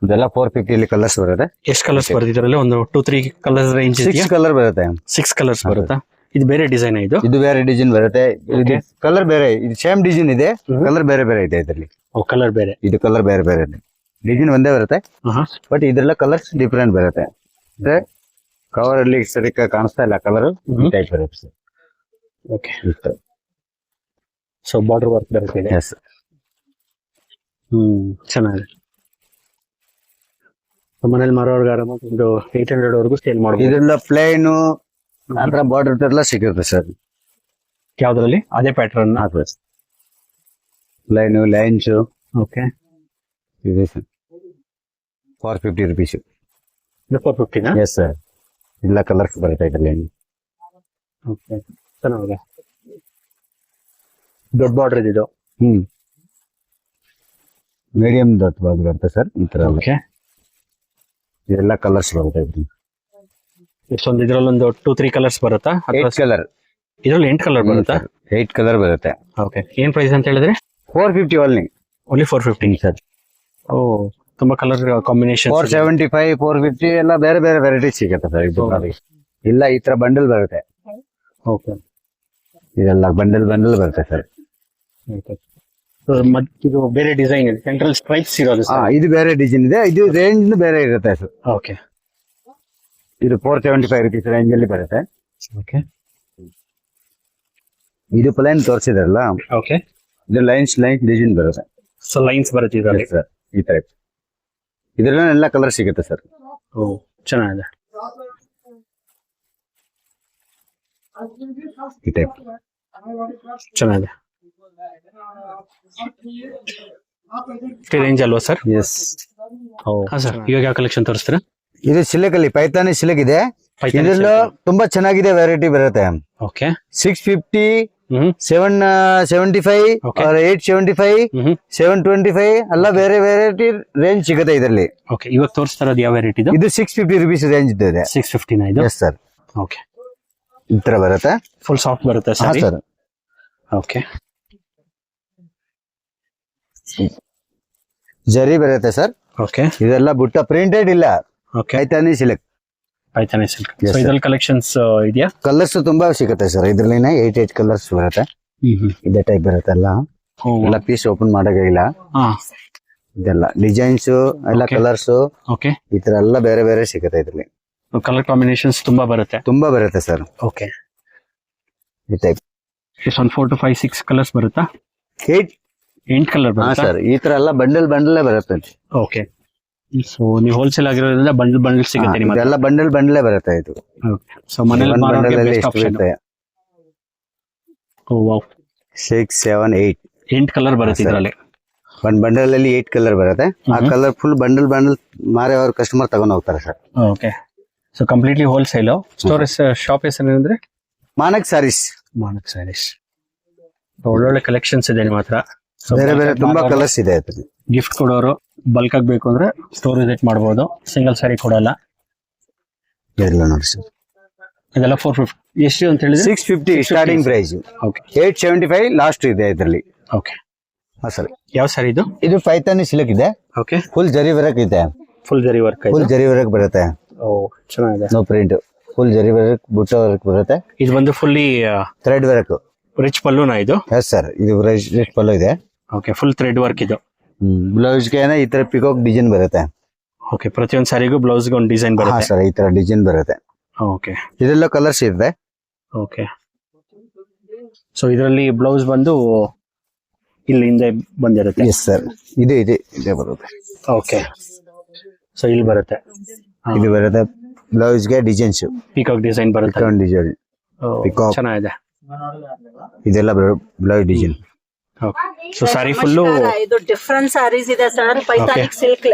ಇದೆಲ್ಲ 450 ಅಲ್ಲಿ ಕಲರ್ಸ್ ಬರುತ್ತೆ. ಎಷ್ಟು ಕಲರ್ಸ್ ಬರ್ತಿದ್ರಲ್ಲಿ? ಒಂದು 2-3 ಕಲರ್ಸ್ ರೇಂಜ್. 6 ಕಲರ್ ಬರುತ್ತೆ. 6 ಕಲರ್ಸ್ ಬರುತ್ತಾ? ಇದು ಬೇರೆ ಡಿಸೈನ್. ಇದು ಬೇರೆ ಡಿಸೈನ್ ಬರುತ್ತೆ. ಇದು ಕಲರ್ ಬೇರೆ. ಇದು ಸೇಮ್ ಡಿಸೈನ್ ಇದೆ, ಕಲರ್ ಬೇರೆ ಬೇರೆ ಇದೆ ಇದರಲ್ಲಿ. ಕಲರ್ ಬೇರೆ. ಇದು ಕಲರ್ ಬೇರೆ ಬೇರೆ ಇದೆ. ಡಿಸೈನ್ ಒಂದೇ ಬರುತ್ತೆ, ಬಟ್ ಇದ್ರೆಲ್ಲ ಕಲರ್ಸ್ ಡಿಫರೆಂಟ್ ಬರುತ್ತೆ. ಅಂದ್ರೆ ಕವರ್ ಅಲ್ಲಿ ಸರಿ ಕಾಣಿಸ್ತಾ ಇಲ್ಲ ಕಲರ್ ಟೈಪ್ ಬರುತ್ತೆ. ಓಕೆ, ಸೊ ಬಾರ್ಡರ್ ವರ್ಕ್ ಬರುತ್ತೆ. ಎಸ್. ಚೆನ್ನಾಗಿದೆ. ಮನೇಲಿ ಮಾರೋರ್ಗ ಆರಾಮಾಗಿ ಒಂದು 800 ವರೆಗೂ ಸೇಲ್ ಮಾಡಬಹುದು. ಇದೆಲ್ಲ ಪ್ಲೇನ್ ಆತರ ಬಾರ್ಡರ್ ಎಲ್ಲ ಸಿಗುತ್ತೆ ಸರ್. ಯಾವ್ದ್ರಲ್ಲಿ? ಅದೇ ಪ್ಯಾಟರ್ನ್. Plain lines. ಓಕೆ, ಇದೆ ಸರ್. 450 rupees. 450ನಾ? Yes sir. ಎಲ್ಲ ಕಲರ್ಸ್ ಬರುತ್ತೆ ಇದರಲ್ಲಿ. ಓಕೆ, ಚೆನ್ನಾಗಿದೆ. ದೊಡ್ಡ ಬಾರ್ಡರ್ ಇದು. ಮೀಡಿಯಂ ದೊಡ್ಡ ಬಾರ್ಡರ್ ಬರುತ್ತೆ ಸರ್. ಈ ತರ ಓಕೆ, ಇದೆಲ್ಲ ಕಲರ್ಸ್ ಬರುತ್ತೆ. ಇಷ್ಟೊಂದು ಇದ್ರಲ್ಲಿ ಒಂದು 2-3 ಕಲರ್ಸ್ ಬರುತ್ತಾ? 8 ಕಲರ್. ಇದ್ರಲ್ಲಿ 8 ಕಲರ್ ಬರುತ್ತಾ? 8 ಕಲರ್ ಬರುತ್ತೆ. ಓಕೆ, ಏನ್ ಪ್ರೈಸ್ ಅಂತ ಹೇಳಿದ್ರೆ? 450 ಓನ್ಲಿ. 450 ಸರ್. ಓ, ತುಂಬಾ ಕಲರ್ ಕಾಂಬಿನೇಷನ್. 475, 450 ಎಲ್ಲ ಬೇರೆ ಬೇರೆ ವೆರೈಟಿ ಸಿಗುತ್ತೆ ಸರ್. ಇದು ಇಲ್ಲ ಈ ತರ ಬಂಡಲ್ ಬರುತ್ತೆ. ಓಕೆ, ಇದೆಲ್ಲ ಬಂಡಲ್ ಬರುತ್ತೆ ಸರ್. ಇದು ಬೇರೆ ಡಿಸೈನ್ ಇದೆ, ಸೆಂಟ್ರಲ್ ಸ್ಟ್ರೈಪ್ಸ್ ಇರೋದು. ಇದು ಬೇರೆ ಡಿಸೈನ್ ಇದೆ. ಇದು ರೇಂಜ್ ಬೇರೆ ಇರುತ್ತೆ ಸರ್. ಓಕೆ, ಇದು 475 rupees ರೇಂಜ್ ಅಲ್ಲಿ ಬರುತ್ತೆ. ಓಕೆ, ಇದು ಪ್ಲೇನ್ ತೋರಿಸಿದ್ರಲ್ಲ. ಓಕೆ, ಇದು ಲೈನ್ಸ್ ಡಿಸೈನ್ ಬರುತ್ತೆ. ಸೊ ಲೈನ್ಸ್ ಬರುತ್ತೆ ಇದರಲ್ಲಿ ಸರ್. ಈ ಟೈಪ್ ಇದ್ರಲ್ಲಿ ಎಲ್ಲ ಕಲರ್ ಸಿಗುತ್ತೆ ಸರ್. ಓ, ಚೆನ್ನಾಗಿದೆ. ಈ ಟೈಪ್ ಚೆನ್ನಾಗಿದೆ. ರೇಂಜ್ ಅಲ್ವಾ ಸರ್? ಎಸ್. ಸರ್, ಇವಾಗ ಯಾವ ಕಲೆಕ್ಷನ್ ತೋರಿಸ್ತೀರಾ? ಇದು ಸಿಲ್ಕ್ ಅಲ್ಲಿ ಪೈತಾನಿ ಸಿಲ್ಕ್ ಇದೆ. ಇದರಲ್ಲೂ ತುಂಬಾ ಚೆನ್ನಾಗಿದೆ ವೆರೈಟಿ ಬರುತ್ತೆ. ಓಕೆ, 650, 775, 875, 725 ಎಲ್ಲ ಬೇರೆ ವೆರೈಟಿ ರೇಂಜ್ ಸಿಗುತ್ತೆ ಇದರಲ್ಲಿ. ಓಕೆ, ಇವಾಗ ತೋರಿಸ್ತಾ ಇರೋದು ಯಾವ ವೆರೈಟಿ? ಇದು 650 rupees ರೇಂಜ್ ಇದೆ. 650 ಇದು? Yes sir. ಓಕೆ, ಈ ತರ ಬರುತ್ತೆ. ಫುಲ್ ಸಾಫ್ಟ್ ಬರುತ್ತೆ ಹಾ ಸಾರಿ. ಸರ್. ಓಕೆ, ಜರಿ ಬರುತ್ತೆ ಸರ್. ಓಕೆ, ಇದೆಲ್ಲ ಬುಟ್ಟ ಪ್ರಿಂಟೆಡ್ ಇಲ್ಲ, okay. Paithani silk. Paithani silk. Yes, so sir. ಇದ್ರಲ್ಲಿ ಕಲೆಕ್ಷನ್ಸ್ ಇದೆಯಾ? ಕಲರ್ಸ್ ತುಂಬಾ ಸಿಗುತ್ತೆ ಸರ್. ಇದ್ರಲ್ಲಿನೇ 8 ಕಲರ್ಸ್ ಬರುತ್ತೆ. ಇದೇ ಟೈಪ್ ಬರುತ್ತೆ ಎಲ್ಲ. ಎಲ್ಲ ಪೀಸ್ ಓಪನ್ ಮಾಡೋಕ್ಕಾಗಿಲ್ಲ. ಹಾ, ಇದೆಲ್ಲ ಡಿಸೈನ್ಸ್ ಎಲ್ಲ Okay. Colours okay. ಈ ತರ ಎಲ್ಲ ಬೇರೆ ಬೇರೆ ಸಿಗುತ್ತೆ ಇದ್ರಲ್ಲಿ. ಕಲರ್ ಕಾಂಬಿನೇಷನ್ಸ್ ತುಂಬಾ ಬರುತ್ತೆ. ತುಂಬಾ ಬರುತ್ತೆ ಸರ್. ಓಕೆ, ಈ ಟೈಪ್ ಎಷ್ಟು ಒಂದು 4 to 5 6 ಕಲರ್ಸ್ ಬರುತ್ತಾ? 8. 8 ಕಲರ್ ಹಾ ಬರುತ್ತಾ? ಸರ್, ಈ ತರ ಎಲ್ಲ ಬಂಡಲ್ ಬರುತ್ತೆ. ಓಕೆ. ಸೊ ನೀವು ಹೋಲ್ಸೇಲ್ ಆಗಿರೋದ್ರಿಂದ ಬಂಡಲ್ ಸಿಗುತ್ತೆ ನಿಮ್ಮ ಹತ್ರ. ಇದೆಲ್ಲ ಬಂಡಲ್ ಬರುತ್ತೆ ಇದು. ಓಕೆ. ಸೊ ಮನೇಲಿ ಒಂದ್ ಮಾರೋರಿಗೆ ಬಂಡಲ್ ಅಲ್ಲಿ ಬೆಸ್ಟ್ ಎಷ್ಟು ಆಪ್ಷನ್. ಬರುತ್ತೆ? ಓ ವಾವ್, 6 7 8. 8 ಕಲರ್ ಬರುತ್ತೆ ಹಾ, sir. ಇದರಲ್ಲಿ. ಒಂದ್ ಬಂಡಲ್ ಅಲ್ಲಿ 8 ಕಲರ್ ಬರುತ್ತೆ. ಆ ಕಲರ್ ಫುಲ್ ಬಂಡಲ್ ಮಾರೇವ್ರ ಕಸ್ಟಮರ್ ತಗೊಂಡ್ ಹೋಗ್ತಾರೆ sir. Okay. So completely wholesale. Store shop ಹೆಸರು ಏನಂದ್ರೆ ಮಾನಕ್ ಸಾರೀಸ್. ಮಾನಕ್ ಸ್ಯಾರೀಸ್. ಒಳ್ಳೊಳ್ಳೆ ಕಲೆಕ್ಷನ್ಸ್ ಇದೆ ನಿಮ್ಮ ಹತ್ರ. ಬೇರೆ ಬೇರೆ ತುಂಬಾ ಕಲರ್ಸ್ ಇದೆ ಅದ್ರಲ್ಲಿ. ಗಿಫ್ಟ್ ಕೊಡೋರು ಬಲ್ಕ್ ಆಗಿ ಬೇಕು ಅಂದ್ರೆ ಸ್ಟೋರ್ ವಿಸಿಟ್ ಮಾಡಬಹುದು. ಸಿಂಗಲ್ ಸ್ಯಾರಿ ಕೊಡಲ್ಲ. ಇದೆಲ್ಲ ನೋಡಿ ಸರ್. ಇದೆಲ್ಲ 450 ಎಷ್ಟು ಅಂತ ಹೇಳಿದ್ರೆ 650 ಸ್ಟಾರ್ಟಿಂಗ್ ಪ್ರೈಸ್. ಓಕೆ, 875 ಲಾಸ್ಟ್ ಇದೆ ಇದರಲ್ಲಿ. ಓಕೆ. ಹಾ ಸರ್. ಯಾವ ಸ್ಯಾರಿ ಇದು? ಇದು ಪೈತಾನಿ ಸಿಲ್ಕ್ ಇದೆ. ಓಕೆ, ಫುಲ್ ಜರಿ ವರ್ಕ್ ಇದೆ. Full zari work. Full zari work ಬರುತ್ತೆ. ಓ ಚೆನ್ನಾಗಿದೆ. No print. Full zari work, butta work ಬರುತ್ತೆ. ಇದು ಬಂದು ಫುಲ್ಲಿ ಥ್ರೆಡ್ ವರ್ಕ್. ರಿಚ್ ಪಲ್ಲುನಾ ಇದು? ಎಸ್ ಸರ್, ಇದು ರೆಸ್ಟ್ ಪಲ್ಲು ಇದೆ. ಓಕೆ, ಫುಲ್ ಥ್ರೆಡ್ ವರ್ಕ್ ಇದು. ಬ್ಲೌಸ್ ಗೆ ಈ ತರ ಪಿಕಾಕ್ ಡಿಸೈನ್ ಬರುತ್ತೆ. ಓಕೆ, ಪ್ರತಿಯೊಂದು ಸ್ಯಾರಿಗೂ ಬ್ಲೌಸ್ ಗೆ ಒಂದು ಡಿಸೈನ್ ಹಾ ಬರುತ್ತೆ. ಸರ್, ಈ ತರ ಡಿಸೈನ್ ಬರುತ್ತೆ. ಓಕೆ, ಇದೆಲ್ಲ ಕಲರ್ಸ್ ಇದೆ. ಓಕೆ. ಸೊ ಇದರಲ್ಲಿ ಬ್ಲೌಸ್ ಬಂದು ಇಲ್ಲಿ ಹಿಂದೆ ಬಂದಿರುತ್ತೆ. ಎಸ್ ಸರ್, ಇದೆ ಬರುತ್ತೆ. ಓಕೆ. ಸೊ ಇಲ್ಲಿ ಬರುತ್ತೆ. ಇದು ಬರುತ್ತೆ ಬ್ಲೌಸ್ ಗೆ ಡಿಸೈನ್ಸ್. ಪೀಕಾಕ್ ಡಿಸೈನ್ ಬರುತ್ತೆ. ಡಿಸೈನ್ ಓ, peacock. ಚೆನ್ನಾಗಿದೆ. ಇದೆಲ್ಲ blouse design. Okay. So saree full ಇದು ಡಿಫ್ರೆಂಟ್ ಸಾರೀಸ್ ಇದೆ ಸರ್. ಪೈಥಾನಿಕ್ ಸಿಲ್ಕ್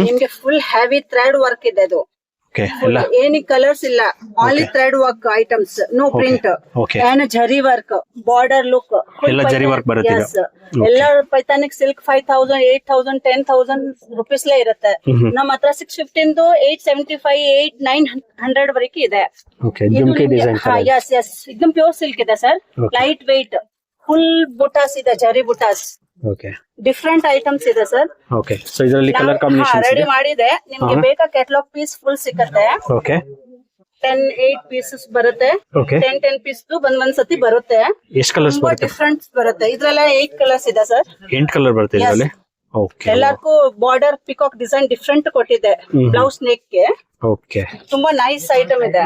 ನಿಮ್ಗೆ ಫುಲ್ ಹೆವಿ ಥ್ರೆಡ್ ವರ್ಕ್ ಇದೆ. ಅದು ಓಕೆ ಎಲ್ಲ ಏನಿ ಕಲರ್ಸ್ ಇಲ್ಲ, only thread work items, no print. Okay and zari work, border look ಎಲ್ಲ ಜರಿ ವರ್ಕ್ ಬರುತ್ತೆ ಇದು. ಎಲ್ಲ ಪೈಥಾನಿಕ್ ಸಿಲ್ಕ್ 5000 8000 10,000 ರುಪೀಸ್ ಇರುತ್ತೆ. ನಮ್ಮ ಹತ್ರ 615 875 900 ವರೆಗೂ ಇದೆ. ಓಕೆ, ಜುಮ್ಕಿ ಡಿಸೈನ್ ಎಸ್ ಎಸ್, एकदम ಪ್ಯೂರ್ ಸಿಲ್ಕ್ ಇದೆ ಸರ್. ಲೈಟ್ ವೆಯ್ಟ್, ಫುಲ್ ಬುಟಾಸ್ ಇದೆ, ಜರಿ ಬುಟಾಸ್. ಓಕೆ, ಡಿಫ್ರೆಂಟ್ ಐಟಮ್ಸ್ ಇದೆ ಸರ್. ಓಕೆ. ಸೊ ಇದರಲ್ಲಿ ಕಲರ್ ಕಾಂಬಿನೇಷನ್ ರೆಡಿ ಮಾಡಿದೆ. ನಿಮ್ಗೆ ಬೇಕಾ ಕ್ಯಾಟಲಾಗ್ ಪೀಸ್ ಫುಲ್ ಸಿಕ್ಕತ್ತೆ. ಓಕೆ, 8 ಪೀಸಸ್ ಬರುತ್ತೆ. ಓಕೆ. 10 ಪೀಸ್ ಒಂದೊಂದ್ಸತಿ ಬರುತ್ತೆ. ಎಷ್ಟು ಕಲರ್ಸ್ ತುಂಬಾ ಬರುತ್ತೆ? ಡಿಫ್ರೆಂಟ್ ಬರುತ್ತೆ. ಇದ್ರೆಲ್ಲ 8 ಕಲರ್ಸ್ ಇದೆ ಸರ್. 8 ಕಲರ್ ಬರುತ್ತೆ ಇದರಲ್ಲಿ. ಓಕೆ, ಎಲ್ಲಕ್ಕೂ ಬಾರ್ಡರ್ ಪಿಕಾಕ್ ಡಿಸೈನ್ ಡಿಫ್ರೆಂಟ್ ಕೊಟ್ಟಿದೆ. ಬ್ಲೌಸ್ ನೆಕ್ ಗೆ ಓಕೆ, ತುಂಬಾ ನೈಸ್ ಐಟಮ್ ಇದೆ.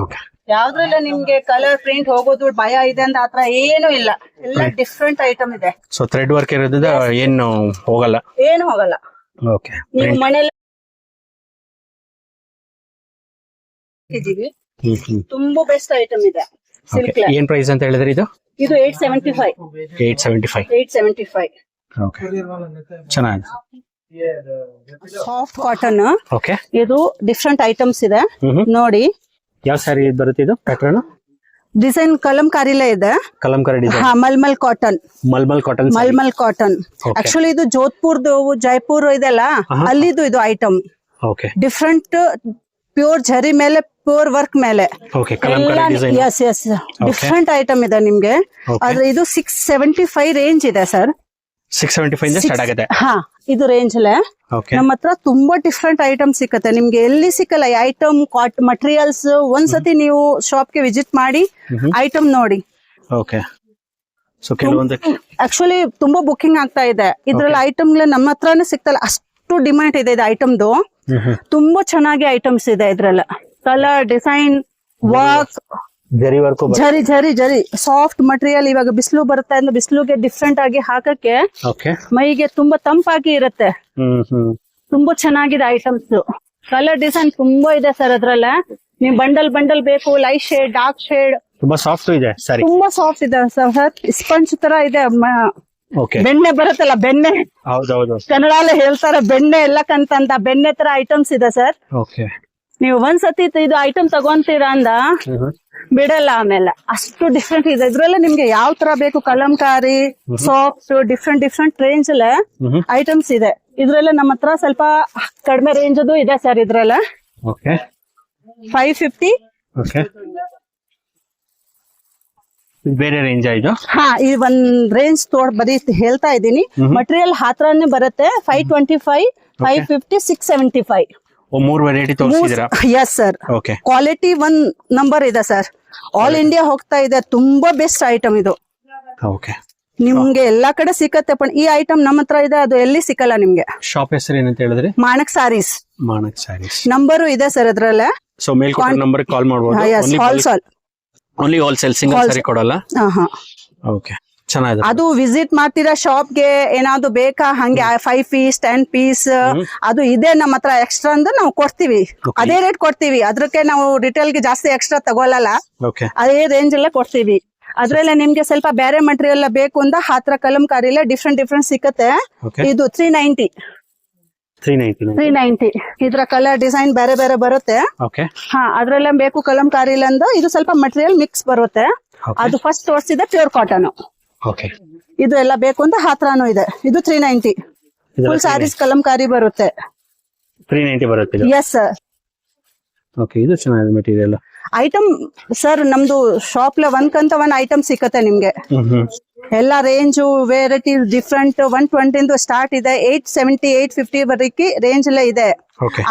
ಓಕೆ. ಯಾವ್ದ್ರಲ್ಲ ನಿಮ್ಗೆ ಕಲರ್ ಪ್ರಿಂಟ್ ಹೋಗೋದು ಭಯ ಇದೆ ಅಂತ ಆತರ ಏನು ಇಲ್ಲ. ಎಲ್ಲ ಡಿಫ್ರೆಂಟ್ ಐಟಮ್ ಇದೆ. ಸೊ ಥ್ರೆಡ್ ವರ್ಕ್ ಇರೋದ್ರಿಂದ ಏನು ಹೋಗಲ್ಲ. ಏನು ಹೋಗಲ್ಲ. ಓಕೆ, ನೀವು ಮನೇಲಿ ಇದೀವಿ. ತುಂಬಾ ಬೆಸ್ಟ್ ಐಟಮ್ ಇದೆ ಸಿಲ್ಕ್. ಏನ್ ಪ್ರೈಸ್ ಅಂತ ಹೇಳಿದ್ರಿ ಇದು? ಇದು 875. 875. 875. ಓಕೆ, ಚೆನ್ನಾಗಿದೆ. Soft cotton. ಓಕೆ, ಇದು ಡಿಫ್ರೆಂಟ್ ಐಟಮ್ಸ್ ಇದೆ ನೋಡಿ. ಯಾವ ಸ್ಯಾರಿ ಬರುತ್ತೆ ಇದು? ಪ್ಯಾಟರ್ನ್ ಡಿಸೈನ್ ಕಲಂಕಾರಿಲೇ ಇದೆ. Kalamkari design. Mulmul cotton. Mulmul cotton. Mulmul cotton. Actually ಇದು ಜೋಧ್ಪುರ್ದು, ಜೈಪುರ್ ಇದೆಲ್ಲ ಅಲ್ಲಿದು ಇದು item. Okay, different pure zari ಮೇಲೆ, ಪ್ಯೂರ್ ವರ್ಕ್ ಮೇಲೆ. Okay, Kalamkari design. Yes yes, different item ಇದೆ ನಿಮ್ಗೆ. ಆದ್ರೆ ಇದು 675 ರೇಂಜ್ ಇದೆ ಸರ್. 675 ಇಂದ ಸ್ಟಾರ್ಟ್ ಆಗುತ್ತೆ. ಹಾ, ಇದು ರೇಂಜ್ ಅಲ್ಲೇ ಓಕೆ, ನಮ್ಮ ಹತ್ರ ತುಂಬಾ ಡಿಫ್ರೆಂಟ್ ಐಟಮ್ ಸಿಕ್ಕತ್ತೆ. ನಿಮ್ಗೆ ಎಲ್ಲಿ ಸಿಕ್ಕಲ್ಲ ಈ ಐಟಮ್. ಮಟೀರಿಯಲ್ಸ್ ಒಂದ್ಸತಿ ನೀವು ಶಾಪ್ ಗೆ ವಿಸಿಟ್ ಮಾಡಿ ಐಟಮ್ ನೋಡಿ. ಓಕೆ. ಸೊ ಕೆಲವೊಂದು ಆಕ್ಚುಲಿ ತುಂಬಾ ಬುಕಿಂಗ್ ಆಗ್ತಾ ಇದೆ ಇದ್ರಲ್ಲಿ. ಐಟಮ್ ನಮ್ಮ ಹತ್ರನೇ ಸಿಗ್ತಲ್ಲ, ಅಷ್ಟು ಡಿಮ್ಯಾಂಡ್ ಇದೆ ಇದು ಐಟಮ್ದು. ತುಂಬಾ ಚೆನ್ನಾಗಿ ಐಟಮ್ಸ್ ಇದೆ ಇದ್ರಲ್ಲ. ಕಲರ್, ಡಿಸೈನ್, ವರ್ಕ್, ಜರಿ ವರ್ಕ್. ಜರಿ ಜರಿ ಜರಿ ಸಾಫ್ಟ್ ಮಟೀರಿಯಲ್. ಇವಾಗ ಬಿಸಿಲು ಬರುತ್ತೆ ಅಂದ್ರೆ ಬಿಸಿಲುಗೆ ಡಿಫ್ರೆಂಟ್ ಆಗಿ ಹಾಕಕ್ಕೆ, ಓಕೆ, ಮೈಗೆ ತುಂಬಾ ತಂಪಾಗಿ ಇರುತ್ತೆ. ತುಂಬಾ ಚೆನ್ನಾಗಿದೆ ಐಟಮ್ಸ್. ಕಲರ್ ಡಿಸೈನ್ ತುಂಬಾ ಇದೆ ಸರ್ ಅದ್ರಲ್ಲ. ನೀವು ಬಂಡಲ್ ಬೇಕು, ಲೈಟ್ ಶೇಡ್, ಡಾರ್ಕ್ ಶೇಡ್. ತುಂಬಾ ಸಾಫ್ಟ್ ಇದೆ ಸಾರಿ. ತುಂಬಾ ಸಾಫ್ಟ್ ಇದೆ ಸರ್. ಸ್ಪಂಜ್ ತರ ಇದೆ. ಓಕೆ, ಬೆಣ್ಣೆ ಬರುತ್ತಲ್ಲ, ಬೆಣ್ಣೆ. ಹೌದೌದು, ಕನ್ನಡಲ್ಲೇ ಹೇಳ್ತಾರೆ ಬೆಣ್ಣೆ ಎಲ್ಲಕ್ಕಂತ. ಬೆಣ್ಣೆ ತರ ಐಟಮ್ಸ್ ಇದೆ ಸರ್. ಓಕೆ. ನೀವು ಒಂದ್ಸತಿ ಇದು ಐಟಮ್ ತಗೊಂತೀರಾ ಅಂದ ಬಿಡಲ್ಲ ಆಮೇಲೆ. ಅಷ್ಟು ಡಿಫ್ರೆಂಟ್ ಇದೆ ಇದ್ರಲ್ಲ. ನಿಮ್ಗೆ ಯಾವ ತರ ಬೇಕು, ಕಲಂಕಾರಿ, ಸಾಫ್ಟ್, ಡಿಫ್ರೆಂಟ್ ರೇಂಜ್ ಅಲ್ಲೇ ಐಟಮ್ಸ್ ಇದೆ ಇದ್ರಲ್ಲ. ನಮ್ಮ ಹತ್ರ ಸ್ವಲ್ಪ ಕಡಿಮೆ ರೇಂಜ್ ಅದು ಇದೆ ಸರ್ ಇದ್ರಲ್ಲ. ಓಕೆ, 550, ಓಕೆ, ಬೇರೆ ರೇಂಜ್ ಇದು. ಹಾ ಈ ಒಂದ್ ರೇಂಜ್ ಬರೀ ಹೇಳ್ತಾ ಇದ್ದೀನಿ. ಮಟೀರಿಯಲ್ ಹತ್ರನೇ ಬರುತ್ತೆ. 525, 550, 675. ಮೂರು ವೆರೈಟಿ ತೋರಿಸಿದೀರಾ? Yes sir. Okay. Quality one number ಇದೆ ಸರ್. ಆಲ್ ಇಂಡಿಯಾ ಹೋಗ್ತಾ ಇದೆ. ತುಂಬಾ ಬೆಸ್ಟ್ ಐಟಮ್ ಇದು. ಓಕೆ. ನಿಮ್ಗೆ ಎಲ್ಲಾ ಕಡೆ ಸಿಕ್ಕತ್ತೆ. ಈ ಐಟಮ್ ನಮ್ಮ ಹತ್ರ ಇದೆ, ಅದು ಎಲ್ಲಿ ಸಿಕ್ಕಲ್ಲ ನಿಮ್ಗೆ. ಶಾಪ್ ಹೆಸರು ಏನಂತ ಹೇಳಿದ್ರಿ? ಮಾಣಕ್ ಸಾರೀಸ್. ಮಾಣಕ್ ಸ್ಯಾರೀಸ್. ನಂಬರು ಇದೆ ಸರ್ ಅದ್ರಲ್ಲೇ. ಸೊ ಮೇಲ್ಕೊಟ್ಟ ನಂಬರ್ ಕಾಲ್ ಮಾಡಬಹುದು. ಓನ್ಲಿ ಹೋಲ್ಸೇಲ್, ಸಿಂಗಲ್ ಸಾರಿ ಕೊಡಲ್ಲ. ಓಕೆ, ಚೆನ್ನಾಗಿದೆ. ಅದು ವಿಸಿಟ್ ಮಾಡ್ತೀರಾ ಶಾಪ್ಗೆ, ಏನಾದ್ರು ಬೇಕಾ ಹಂಗೆ 5 ಪೀಸ್ 10 ಪೀಸ್ ಅದು ಇದೆ ನಮ್ಮ ಹತ್ರ. ಎಕ್ಸ್ಟ್ರಾ ಅಂದ್ರೆ ನಾವು ಕೊಡ್ತೀವಿ, ಅದೇ ರೇಟ್ ಕೊಡ್ತೀವಿ. ಅದ್ರಕ್ಕೆ ನಾವು ರಿಟೇಲ್ ಗೆ ಜಾಸ್ತಿ ಎಕ್ಸ್ಟ್ರಾ ತಗೊಳ್ಳಲ್ಲ, ಅದೇ ರೇಂಜ್ ಎಲ್ಲ ಕೊಡ್ತೀವಿ. ಅದ್ರಲ್ಲೇ ನಿಮ್ಗೆ ಸ್ವಲ್ಪ ಬೇರೆ ಮಟೀರಿಯಲ್ ಬೇಕು ಅಂತ ಹತ್ರ ಕಲಂಕಾರಿಲ್ಲ ಡಿಫ್ರೆಂಟ್ ಸಿಕ್ಕತ್ತೆ. ಇದು 390. 390 ಇದ್ರ ಕಲರ್ ಡಿಸೈನ್ ಬೇರೆ ಬೇರೆ ಬರುತ್ತೆ. ಹಾ, ಅದ್ರಲ್ಲ ಬೇಕು ಕಲಂಕಾರಿಲ್ಲ ಅಂದ ಇದು ಸ್ವಲ್ಪ ಮಟೀರಿಯಲ್ ಮಿಕ್ಸ್ ಬರುತ್ತೆ. ಅದು ಫಸ್ಟ್ ತೋರಿಸಿದೆ ಪ್ಯೂರ್ ಕಾಟನ್. ಇದು ಎಲ್ಲ ಬೇಕು ಅಂತ ಹತ್ರನೂ ಇದೆ. ಇದು 390 ಫುಲ್ ಸಾರೀಸ್ ಕಲಂಕಾರಿ ಬರುತ್ತೆ. 390 ಬರುತ್ತೆ. Yes sir. ಓಕೆ, ಇದು ಚೆನ್ನಾಗಿದೆ ಮೆಟೀರಿಯಲ್. ಐಟಮ್ ಸರ್ ನಮ್ದು ಶಾಪ್ ಒಂದ್ಕಂತ ಒಂದ್ ಐಟಮ್ ಸಿಕ್ಕತ್ತೆ ನಿಮ್ಗೆ. ಎಲ್ಲ ರೇಂಜು ವೆರೈಟಿ ಡಿಫ್ರೆಂಟ್. 120 ಸ್ಟಾರ್ಟ್ ಇದೆ, 870, 850 ವರೆಗೆ ರೇಂಜ್ ಎಲ್ಲ ಇದೆ.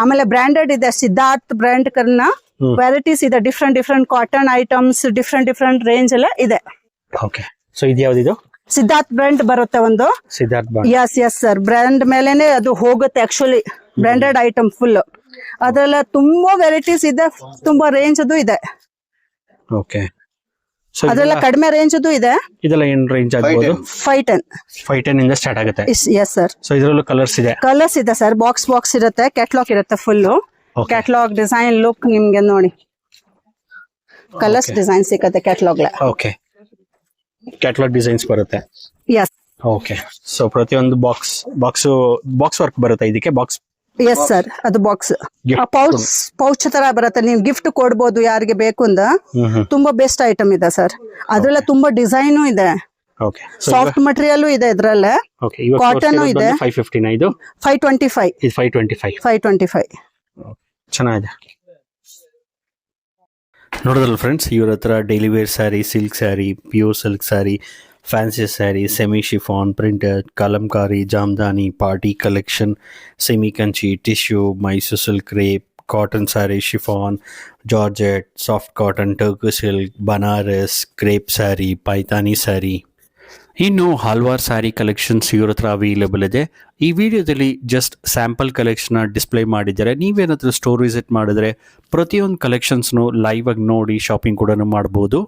ಆಮೇಲೆ ಬ್ರಾಂಡೆಡ್ ಇದೆ, ಸಿದ್ಧಾರ್ಥ್ ಬ್ರ್ಯಾಂಡ್ ಕರ್ನ ವೆರೈಟೀಸ್ ಇದೆ. Different cotton items, different range ಎಲ್ಲ ಇದೆ. ಓಕೆ. ಸೊ ಇದು ಯಾವ್ದಿದು? ಸಿದ್ಧಾರ್ಥ್ ಬ್ರ್ಯಾಂಡ್ ಬರುತ್ತೆ ಒಂದು. ಸಿದ್ಧಾರ್ಥ್. Yes sir. ಬ್ರ್ಯಾಂಡ್ ಮೇಲೆನೆ ಅದು ಹೋಗುತ್ತೆ ಆಕ್ಚುಲಿ. Branded item full. ಅದ್ರಲ್ಲ ತುಂಬಾ ವೆರೈಟೀಸ್ ಇದೆ, ತುಂಬಾ ರೇಂಜ್ ಅದು ಇದೆ. ಓಕೆ. ಅದ್ರೆಲ್ಲ ಕಡಿಮೆ ರೇಂಜ್ ಅದು ಇದೆ. ಇದೆಲ್ಲ ಏನ್ ರೇಂಜ್ ಆಗಬಹುದು? 510 ಇಂದ ಸ್ಟಾರ್ಟ್ ಆಗುತ್ತೆ. Yes sir. ಸೊ ಇದರಲ್ಲೂ ಕಲರ್ಸ್ ಇದೆ ಸರ್. ಬಾಕ್ಸ್ ಇರುತ್ತೆ, ಕ್ಯಾಟ್ಲಾಗ್ ಇರುತ್ತೆ ಫುಲ್. ಕ್ಯಾಟ್ಲಾಗ್ ಡಿಸೈನ್ ಲುಕ್ ನಿಮ್ಗೆ ನೋಡಿ ಕಲರ್ಸ್ ಡಿಸೈನ್ ಸಿಕ್ಕತ್ತೆ ಕ್ಯಾಟ್ಲಾಗ್. ಓಕೆ, ಕ್ಯಾಟ್ಲಾಗ್ ಡಿಸೈನ್ಸ್ ಬರುತ್ತೆ. ಎಸ್. ಓಕೆ. ಸೊ ಪ್ರತಿಯೊಂದು ಬಾಕ್ಸ್ ವರ್ಕ್ ಬರುತ್ತೆ ಇದಕ್ಕೆ. ಬಾಕ್ಸ್. Yes sir. ಅದು ಬಾಕ್ಸ್ ಪೌಚ್ ತರ ಬರುತ್ತೆ. ನೀವು ಗಿಫ್ಟ್ ಕೊಡ್ಬೋದು ಯಾರಿಗೆ ಬೇಕು ಅಂತ. ತುಂಬಾ ಬೆಸ್ಟ್ ಐಟಮ್ ಇದೆ ಸರ್. ಅದ್ರಲ್ಲ ತುಂಬಾ ಡಿಸೈನ್ ಇದೆ. ಸಾಫ್ಟ್ ಮಟೀರಿಯಲ್ ಇದೆ ಇದ್ರಲ್ಲೇ. ಕಾಟನ್ ಇದೆ. 550 ಇದು 525. ಇದು 525. ಚೆನ್ನಾಗಿದೆ. ನೋಡಿದ್ರಲ್ಲ ಫ್ರೆಂಡ್ಸ್, ಇವ್ರ ಹತ್ರ daily wear saree, silk saree, pure silk saree, fancy saree, semi chiffon, printed, Kalamkari, Jamdani, party collection, semi Kanchi, tissue, Mysuru silk crepe, cotton saree, chiffon, georgette, soft cotton, Turkey silk, Banaras, crepe saree, Paithani saree, ಇನ್ನು ಹಲವಾರು sari collections ಇವ್ರ ಹತ್ರ available ಇದೆ. ಈ ವಿಡಿಯೋದಲ್ಲಿ just sample collection display ಮಾಡಿದ್ದಾರೆ. ನೀವೇನಾದರೂ store visit ಮಾಡಿದ್ರೆ ಪ್ರತಿಯೊಂದು ಕಲೆಕ್ಷನ್ಸ್ನು ಲೈವ್ ಆಗಿ ನೋಡಿ ಶಾಪಿಂಗ್ ಕೂಡ ಮಾಡ್ಬೋದು.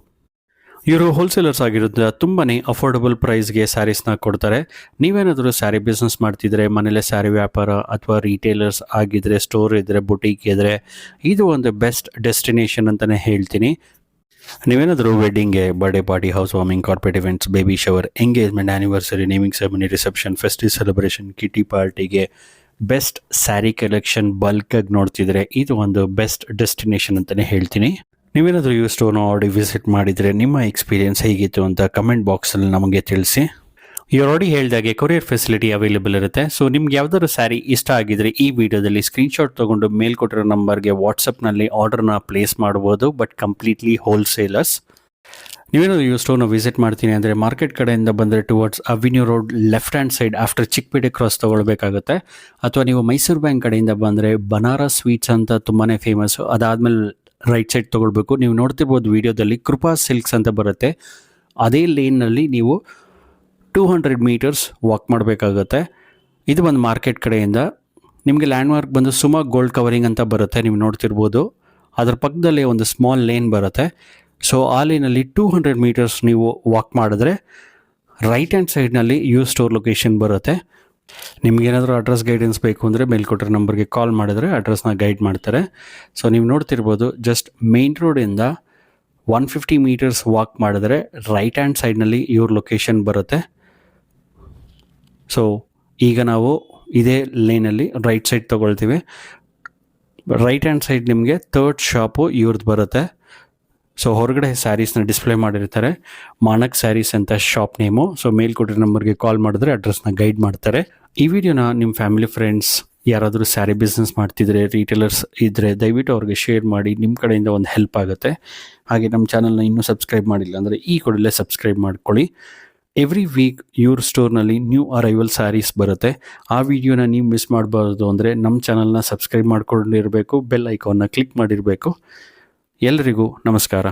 ಇವರು ಹೋಲ್ಸೇಲರ್ಸ್ ಆಗಿರುತ್ತೆ. ತುಂಬಾ ಅಫೋರ್ಡಬಲ್ ಪ್ರೈಸ್ಗೆ ಸ್ಯಾರೀಸ್ನ ಕೊಡ್ತಾರೆ. ನೀವೇನಾದರೂ ಸ್ಯಾರಿ ಬಿಸ್ನೆಸ್ ಮಾಡ್ತಿದ್ರೆ, ಮನೇಲೆ ಸ್ಯಾರಿ ವ್ಯಾಪಾರ ಅಥವಾ ರಿಟೇಲರ್ಸ್ ಆಗಿದ್ರೆ, ಸ್ಟೋರ್ ಇದ್ದರೆ, ಬುಟೀಕ್ ಇದ್ದರೆ, ಇದು ಒಂದು ಬೆಸ್ಟ್ ಡೆಸ್ಟಿನೇಷನ್ ಅಂತಲೇ ಹೇಳ್ತೀನಿ. ನೀವೇನಾದರೂ ವೆಡ್ಡಿಂಗ್ಗೆ, birthday party, house warming, corporate events, baby shower, engagement, anniversary, naming ceremony, reception, festive celebration, kitty ಪಾರ್ಟಿಗೆ ಬೆಸ್ಟ್ ಸ್ಯಾರಿ ಕಲೆಕ್ಷನ್ ಬಲ್ಕಾಗಿ ನೋಡ್ತಿದ್ರೆ ಇದು ಒಂದು ಬೆಸ್ಟ್ ಡೆಸ್ಟಿನೇಷನ್ ಅಂತಲೇ ಹೇಳ್ತೀನಿ. ನೀವೇನಾದರೂ ಈ ಸ್ಟೋರ್ನ ಆಲ್ರೆಡಿ ವಿಸಿಟ್ ಮಾಡಿದರೆ ನಿಮ್ಮ ಎಕ್ಸ್ಪೀರಿಯನ್ಸ್ ಹೇಗಿತ್ತು ಅಂತ ಕಮೆಂಟ್ ಬಾಕ್ಸಲ್ಲಿ ನಮಗೆ ತಿಳಿಸಿ. ಇವ್ರು ಆಲ್ರೆಡಿ ಹೇಳಿದಾಗೆ ಕೊರಿಯರ್ ಫೆಸಿಲಿಟಿ ಅವೈಲೇಬಲ್ ಇರುತ್ತೆ. ಸೊ ನಿಮ್ಗೆ ಯಾವ್ದಾದ್ರು ಸ್ಯಾರಿ ಇಷ್ಟ ಆಗಿದ್ರೆ ಈ ವಿಡಿಯೋದಲ್ಲಿ ಸ್ಕ್ರೀನ್ಶಾಟ್ ತೊಗೊಂಡು ಮೇಲ್ ಕೊಟ್ಟಿರೋ ನಂಬರ್ಗೆ ವಾಟ್ಸಪ್ನಲ್ಲಿ ಆರ್ಡರ್ನ ಪ್ಲೇಸ್ ಮಾಡ್ಬೋದು. But completely wholesalers. ನೀವೇನಾದ್ರು ಈ ಸ್ಟೋರ್ನ ವಿಸಿಟ್ ಮಾಡ್ತೀನಿ ಅಂದರೆ ಮಾರ್ಕೆಟ್ ಕಡೆಯಿಂದ ಬಂದರೆ towards avenue road left hand side after Chikkapete cross ತೊಗೊಳ್ಬೇಕಾಗುತ್ತೆ. ಅಥವಾ ನೀವು ಮೈಸೂರು ಬ್ಯಾಂಕ್ ಕಡೆಯಿಂದ ಬಂದರೆ ಬನಾರಸ್ ಸ್ವೀಟ್ಸ್ ಅಂತ ತುಂಬಾ ಫೇಮಸ್ಸು. ಅದಾದಮೇಲೆ ರೈಟ್ ಸೈಡ್ ತೊಗೊಳ್ಬೇಕು. ನೀವು ನೋಡ್ತಿರ್ಬೋದು ವಿಡಿಯೋದಲ್ಲಿ ಕೃಪಾ ಸಿಲ್ಕ್ಸ್ ಅಂತ ಬರುತ್ತೆ. ಅದೇ ಲೇನ್ನಲ್ಲಿ ನೀವು 200 ಮೀಟರ್ಸ್ ವಾಕ್ ಮಾಡಬೇಕಾಗುತ್ತೆ. ಇದು ಒಂದು ಮಾರ್ಕೆಟ್ ಕಡೆಯಿಂದ ನಿಮಗೆ ಲ್ಯಾಂಡ್ಮಾರ್ಕ್ ಬಂದು ಸುಮಾ ಗೋಲ್ಡ್ ಕವರಿಂಗ್ ಅಂತ ಬರುತ್ತೆ. ನೀವು ನೋಡ್ತಿರ್ಬೋದು ಅದ್ರ ಪಕ್ಕದಲ್ಲೇ ಒಂದು ಸ್ಮಾಲ್ ಲೇನ್ ಬರುತ್ತೆ. ಸೊ ಆ ಲೇನಲ್ಲಿ 200 ಮೀಟರ್ಸ್ ನೀವು ವಾಕ್ ಮಾಡಿದ್ರೆ ರೈಟ್ ಹ್ಯಾಂಡ್ ಸೈಡ್ನಲ್ಲಿ ಸ್ಟೋರ್ ಲೊಕೇಶನ್ ಬರುತ್ತೆ. ನಿಮ್ಗೇನಾದರೂ ಅಡ್ರೆಸ್ ಗೈಡೆನ್ಸ್ ಬೇಕು ಅಂದರೆ ಮೇಲ್ಕೊಟ್ಟಿರೋ ನಂಬರ್ಗೆ ಕಾಲ್ ಮಾಡಿದ್ರೆ ಅಡ್ರೆಸ್ನ ಗೈಡ್ ಮಾಡ್ತಾರೆ. ಸೊ ನೀವು ನೋಡ್ತಿರ್ಬೋದು ಜಸ್ಟ್ ಮೇನ್ ರೋಡಿಂದ 150 ಮೀಟರ್ಸ್ ವಾಕ್ ಮಾಡಿದ್ರೆ ರೈಟ್ ಹ್ಯಾಂಡ್ ಸೈಡ್ನಲ್ಲಿ ಇವ್ರ ಲೊಕೇಶನ್ ಬರುತ್ತೆ. ಸೊ ಈಗ ನಾವು ಇದೇ ಲೇನಲ್ಲಿ ರೈಟ್ ಸೈಡ್ ತೊಗೊಳ್ತೀವಿ. ರೈಟ್ ಹ್ಯಾಂಡ್ ಸೈಡ್ ನಿಮಗೆ ಥರ್ಡ್ ಶಾಪು ಇವ್ರದ್ದು ಬರುತ್ತೆ. ಸೊ ಹೊರಗಡೆ ಸ್ಯಾರೀಸ್ನ ಡಿಸ್ಪ್ಲೇ ಮಾಡಿರ್ತಾರೆ. ಮಾನಕ್ ಸ್ಯಾರೀಸ್ ಅಂತ ಶಾಪ್ ನೇಮು. ಸೊ ಮೇಲ್ಕೊಟ್ಟಿರೋ ನಂಬರ್ಗೆ ಕಾಲ್ ಮಾಡಿದ್ರೆ ಅಡ್ರೆಸ್ನ ಗೈಡ್ ಮಾಡ್ತಾರೆ. ಈ ವಿಡಿಯೋನ ನಿಮ್ಮ ಫ್ಯಾಮಿಲಿ ಫ್ರೆಂಡ್ಸ್ ಯಾರಾದರೂ ಸ್ಯಾರಿ ಬಿಸ್ನೆಸ್ ಮಾಡ್ತಿದ್ರೆ, ರೀಟೇಲರ್ಸ್ ಇದ್ದರೆ ದಯವಿಟ್ಟು ಅವ್ರಿಗೆ ಶೇರ್ ಮಾಡಿ, ನಿಮ್ಮ ಕಡೆಯಿಂದ ಒಂದು ಹೆಲ್ಪ್ ಆಗುತ್ತೆ. ಹಾಗೆ ನಮ್ಮ ಚಾನಲ್ನ ಇನ್ನೂ ಸಬ್ಸ್ಕ್ರೈಬ್ ಮಾಡಿಲ್ಲ ಅಂದರೆ ಈ ಕೂಡಲೇ ಸಬ್ಸ್ಕ್ರೈಬ್ ಮಾಡ್ಕೊಳ್ಳಿ. ಎವ್ರಿ ವೀಕ್ ಇವ್ರ ಸ್ಟೋರ್ನಲ್ಲಿ ನ್ಯೂ ಅರೈವಲ್ ಸ್ಯಾರೀಸ್ ಬರುತ್ತೆ. ಆ ವಿಡಿಯೋನ ನೀವು ಮಿಸ್ ಮಾಡಬಾರ್ದು ಅಂದರೆ ನಮ್ಮ ಚಾನಲ್ನ ಸಬ್ಸ್ಕ್ರೈಬ್ ಮಾಡ್ಕೊಂಡಿರಬೇಕು, ಬೆಲ್ ಐಕಾನ್ನ ಕ್ಲಿಕ್ ಮಾಡಿರಬೇಕು. ಎಲ್ಲರಿಗೂ ನಮಸ್ಕಾರ.